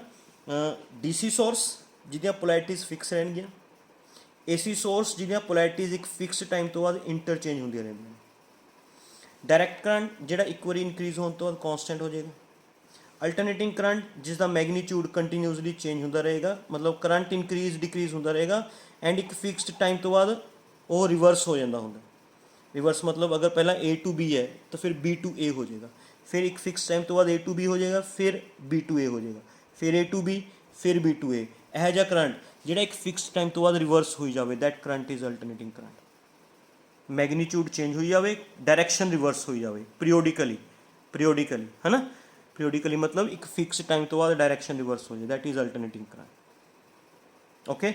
Speaker 1: DC सोर्स जिहदियां पोलैरिटीज़ फिक्स रहणगियां, AC सोर्स जिहदियां पोलैरिटीज़ एक फिक्स टाइम तो बाद इंटरचेंज होंदियां रहंदियां। डायरैक्ट करंट जिहड़ा एक बार इनक्रीज़ होने तो बाद कॉन्सटेंट हो जाएगा। अल्टरनेटिंग करंट जिसका मैगनीट्यूड कंटीन्यूसली चेंज होता रहेगा, मतलब करंट इनक्रीज डिक्रीज होता रहेगा एंड एक फिक्सड टाइम तो बाद वो रिवर्स हो जाता होंगे। रिवर्स मतलब अगर पहला A to B है तो फिर B to A हो जाएगा, फिर एक फिक्स टाइम तो बाद A to B हो जाएगा, फिर B to A हो जाएगा, फिर A to B, फिर B to A। यह जहा करंट जो एक फिक्स टाइम तो बाद रिवर्स हो जाए, that current is alternating current. Magnitude change हो जाए, डायरैक्शन रिवर्स हो जाए पीरियोडिकली है ना। पीरियोडिकली मतलब एक फिक्स टाइम तो बाद डायरैक्शन रिवर्स हो जाए, that is alternating current. Okay,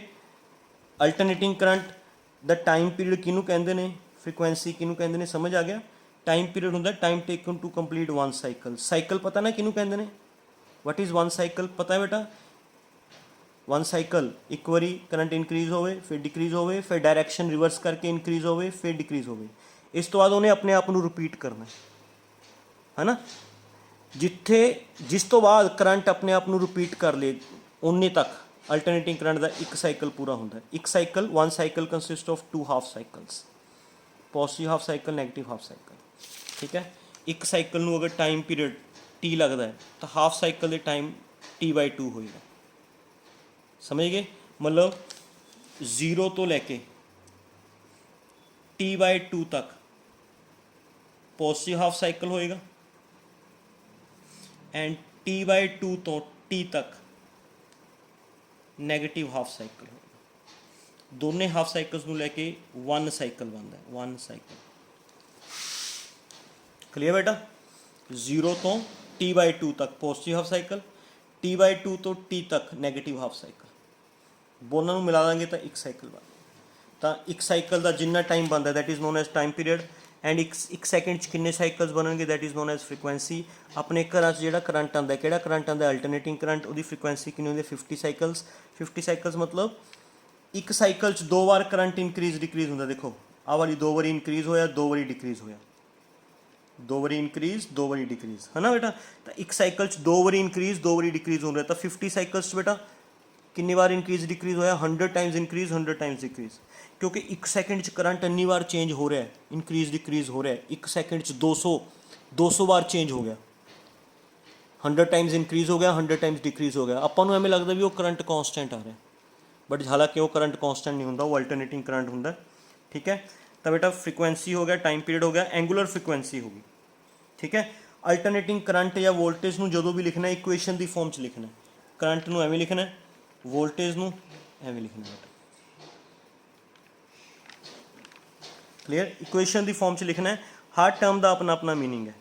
Speaker 1: alternating current the time period किनू कहते हैं, फ्रीकुएंसी किनू कहते हैं, समझ आ गया। टाइम पीरियड होंगे time taken to complete one cycle. Cycle पता ना किनू कहते हैं, वट इज़ वन साइकिल पता है बेटा। वन साइकिल एक बारी करंट इनक्रीज होवे, फिर डिक्रीज होवे, फिर डायरैक्शन रिवर्स करके इनक्रीज होवे, फिर डिक्रीज होवे। इस तो बाद उन्हें अपने आप को रिपीट करना है ना। जिथे जिस तो बाद करंट अपने आप को रिपीट कर ले उन्ने तक अल्टरनेटिंग करंट का एक साइकिल पूरा होंगे। एक cycle one cycle consist of two half cycles, positive half cycle negative half cycle. ठीक है, एक साइकिल में अगर टाइम पीरियड T लगता है तो हाफ साइकिल के टाइम T/2 होएगा। समझ गए, मतलब 0 तो लैके T/2 तक पॉजिटिव हाफ साइकिल होएगा एंड T/2 तो T तक नैगेटिव हाफ साइकिल होगा। दोनों हाफ साइकिल्स को लैके वन साइकिल बनता है, वन साइकिल। क्लियर बेटा। 0 तो T/2 तक पॉजिटिव हाफ साइकिल, T/2 तो T तक नैगेटिव हाफ साइकिल। दोनों मिला देंगे तो एक साइकिल बन। तो एक साइकिल का जिन्ना टाइम बनता है that is known as time period and एक सैकेंड किन्ने साइकिल्स बनणगे that is known as frequency. अपने घर जो करंट आता है, किहड़ा करंट आता है, अल्टरनेटिंग करंट, उसकी फ्रीकुएंसी कितनी होंगी 50 साइकिल्स। 50 साइकिल्स मतलब एक साइकिल दो बार करंट इनक्रीज डिक्रीज होंगे। देखो आ वाली दो बारी इनक्रीज होया, दो बारी डिक्रीज होया, दो बारी इनक्रीज दो बारी डिक्रीज, है ना बेटा। तो एक साइकिल दो बारी इनक्रीज दो बारी डिक्रीज हो रहा है। तो 50 साइकिल्स बेटा कितनी बार इनक्रीज डिक्रीज होया, 100 टाइम्स इनक्रीज 100 टाइम्स डिक्रीज। क्योंकि एक सैकेंड करंट इन्नी बार चेंज हो रहा है, इनक्रीज डिक्रीज हो रहा है। एक सैकेंड 200 बार चेंज हो गया, 100 टाइम्स इनक्रीज हो गया, 100 टाइम्स डिक्रीज हो गया। अपन एवं लगता भी वो करंट कॉन्सटेंट आ रहा है, बट हालांकि वो करंट कॉन्सटेंट नहीं होंगे, वो अल्टरनेटिंग करंट होंगे। ठीक है, तो बेटा फ्रीकुएंसी हो गया, टाइम पीरियड हो गया, एंगुलर फ्रीकुएंसी होगी। ठीक है, अल्टरनेटिंग करंट या वोल्टेज में जो भी लिखना है इक्वेशन की फॉर्म च लिखना है। करंट में एवं लिखना है, वोल्टेज में एवं लिखना है बेटा। क्लीयर, इक्वेशन की फॉर्म च लिखना है। हर टर्म का अपना अपना मीनिंग है।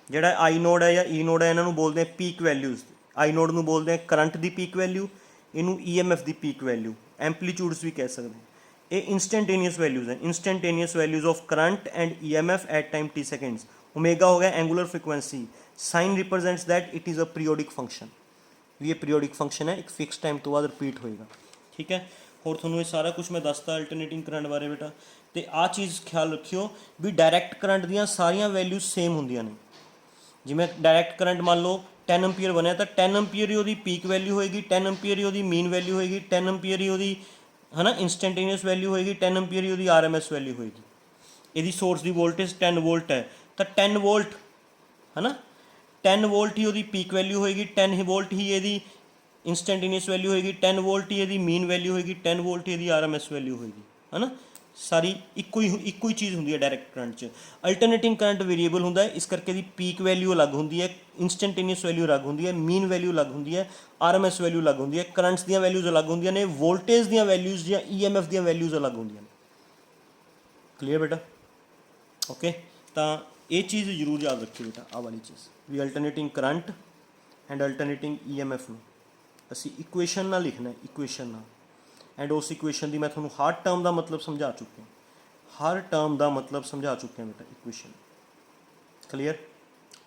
Speaker 1: जोड़ा आई नोड है या ई नोड है, इन्हों बोलते हैं पीक वैल्यूज़। आई नोड में बोलते हैं करंट की पीक वैल्यू, इनू EMF की पीक वैल्यू, एंपलीट्यूड्स भी कह सकते हैं। ये इंस्टेंटेनियस वैल्यूज़ हैं, instantaneous values of current and EMF at time T seconds. Omega हो गया angular frequency, sine represents that it is a periodic function. ये पीरियोडिक फंक्शन है, एक फिक्स टाइम तो बाद रिपीट होएगा। ठीक है, और थोड़ा ये सारा कुछ मैं दसता अल्टरनेटिंग करंट बारे बेटा। तो आ चीज़ ख्याल रखियो भी डायरैक्ट करंट दियाँ सारियां वैल्यूज सेम होंदियां ने। जिमें डायरैक्ट करंट मान लो 10 एम्पीयर बनया तो 10 एम्पीयर ही वो पीक वैल्यू होएगी, 10 एम्पीयर ही वो मीन वैल्यू होएगी, 10 एम्पीयर ही वो है ना इंस्टेंटेनियस वैल्यू होएगी, 10 एम्पीयर ही वो RMS वैल्यू होएगी। यदि सोर्स की वोल्टेज 10 वोल्ट है तो 10 वोल्ट है ना, 10 वोल्ट ही वो पीक वैल्यू होएगी, 10 वोल्ट ही ये इंस्टेंटेनियस वैल्यू होएगी, 10 वोल्ट ही ये मीन वैल्यू होएगी, 10 वोल्ट ही ये RMS वैल्यू होएगी, है ना। सारी इको ही चीज़ होंगी है डायरैक्ट करंट च। अल्टरनेटिंग करंट वेरीएबल होंगे, इस करके दी पीक वैल्यू अलग होंगी है, इंस्टेंटेनियस वैल्यू अलग होंगी है, मीन वैल्यू अलग होंगी है, RMS वैल्यू अलग होंगी है, करंट्स दी वैल्यूज़ अलग होंगी ने, वोल्टेज दी वैल्यूज़ या EMF दी वैल्यूज़ अलग होंगी ने। क्लीयर बेटा। ओके, तो ये चीज़ जरूर याद रखिए बेटा, आ वाली चीज़ भी alternating current and alternating EMF में असी इक्वेशन ना लिखना है, इक्वेशन ना। एंड उस इक्वेशन की मैं थोड़ा हर टर्म का मतलब समझा चुके हैं, हर टर्म का मतलब समझा चुके हैं बेटा इक्वेशन। क्लीयर।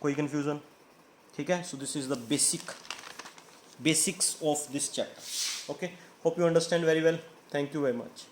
Speaker 1: कोई कन्फ्यूज़न? ठीक है, so this is the basics of this chapter. Okay, hope you understand very well. Thank you very much.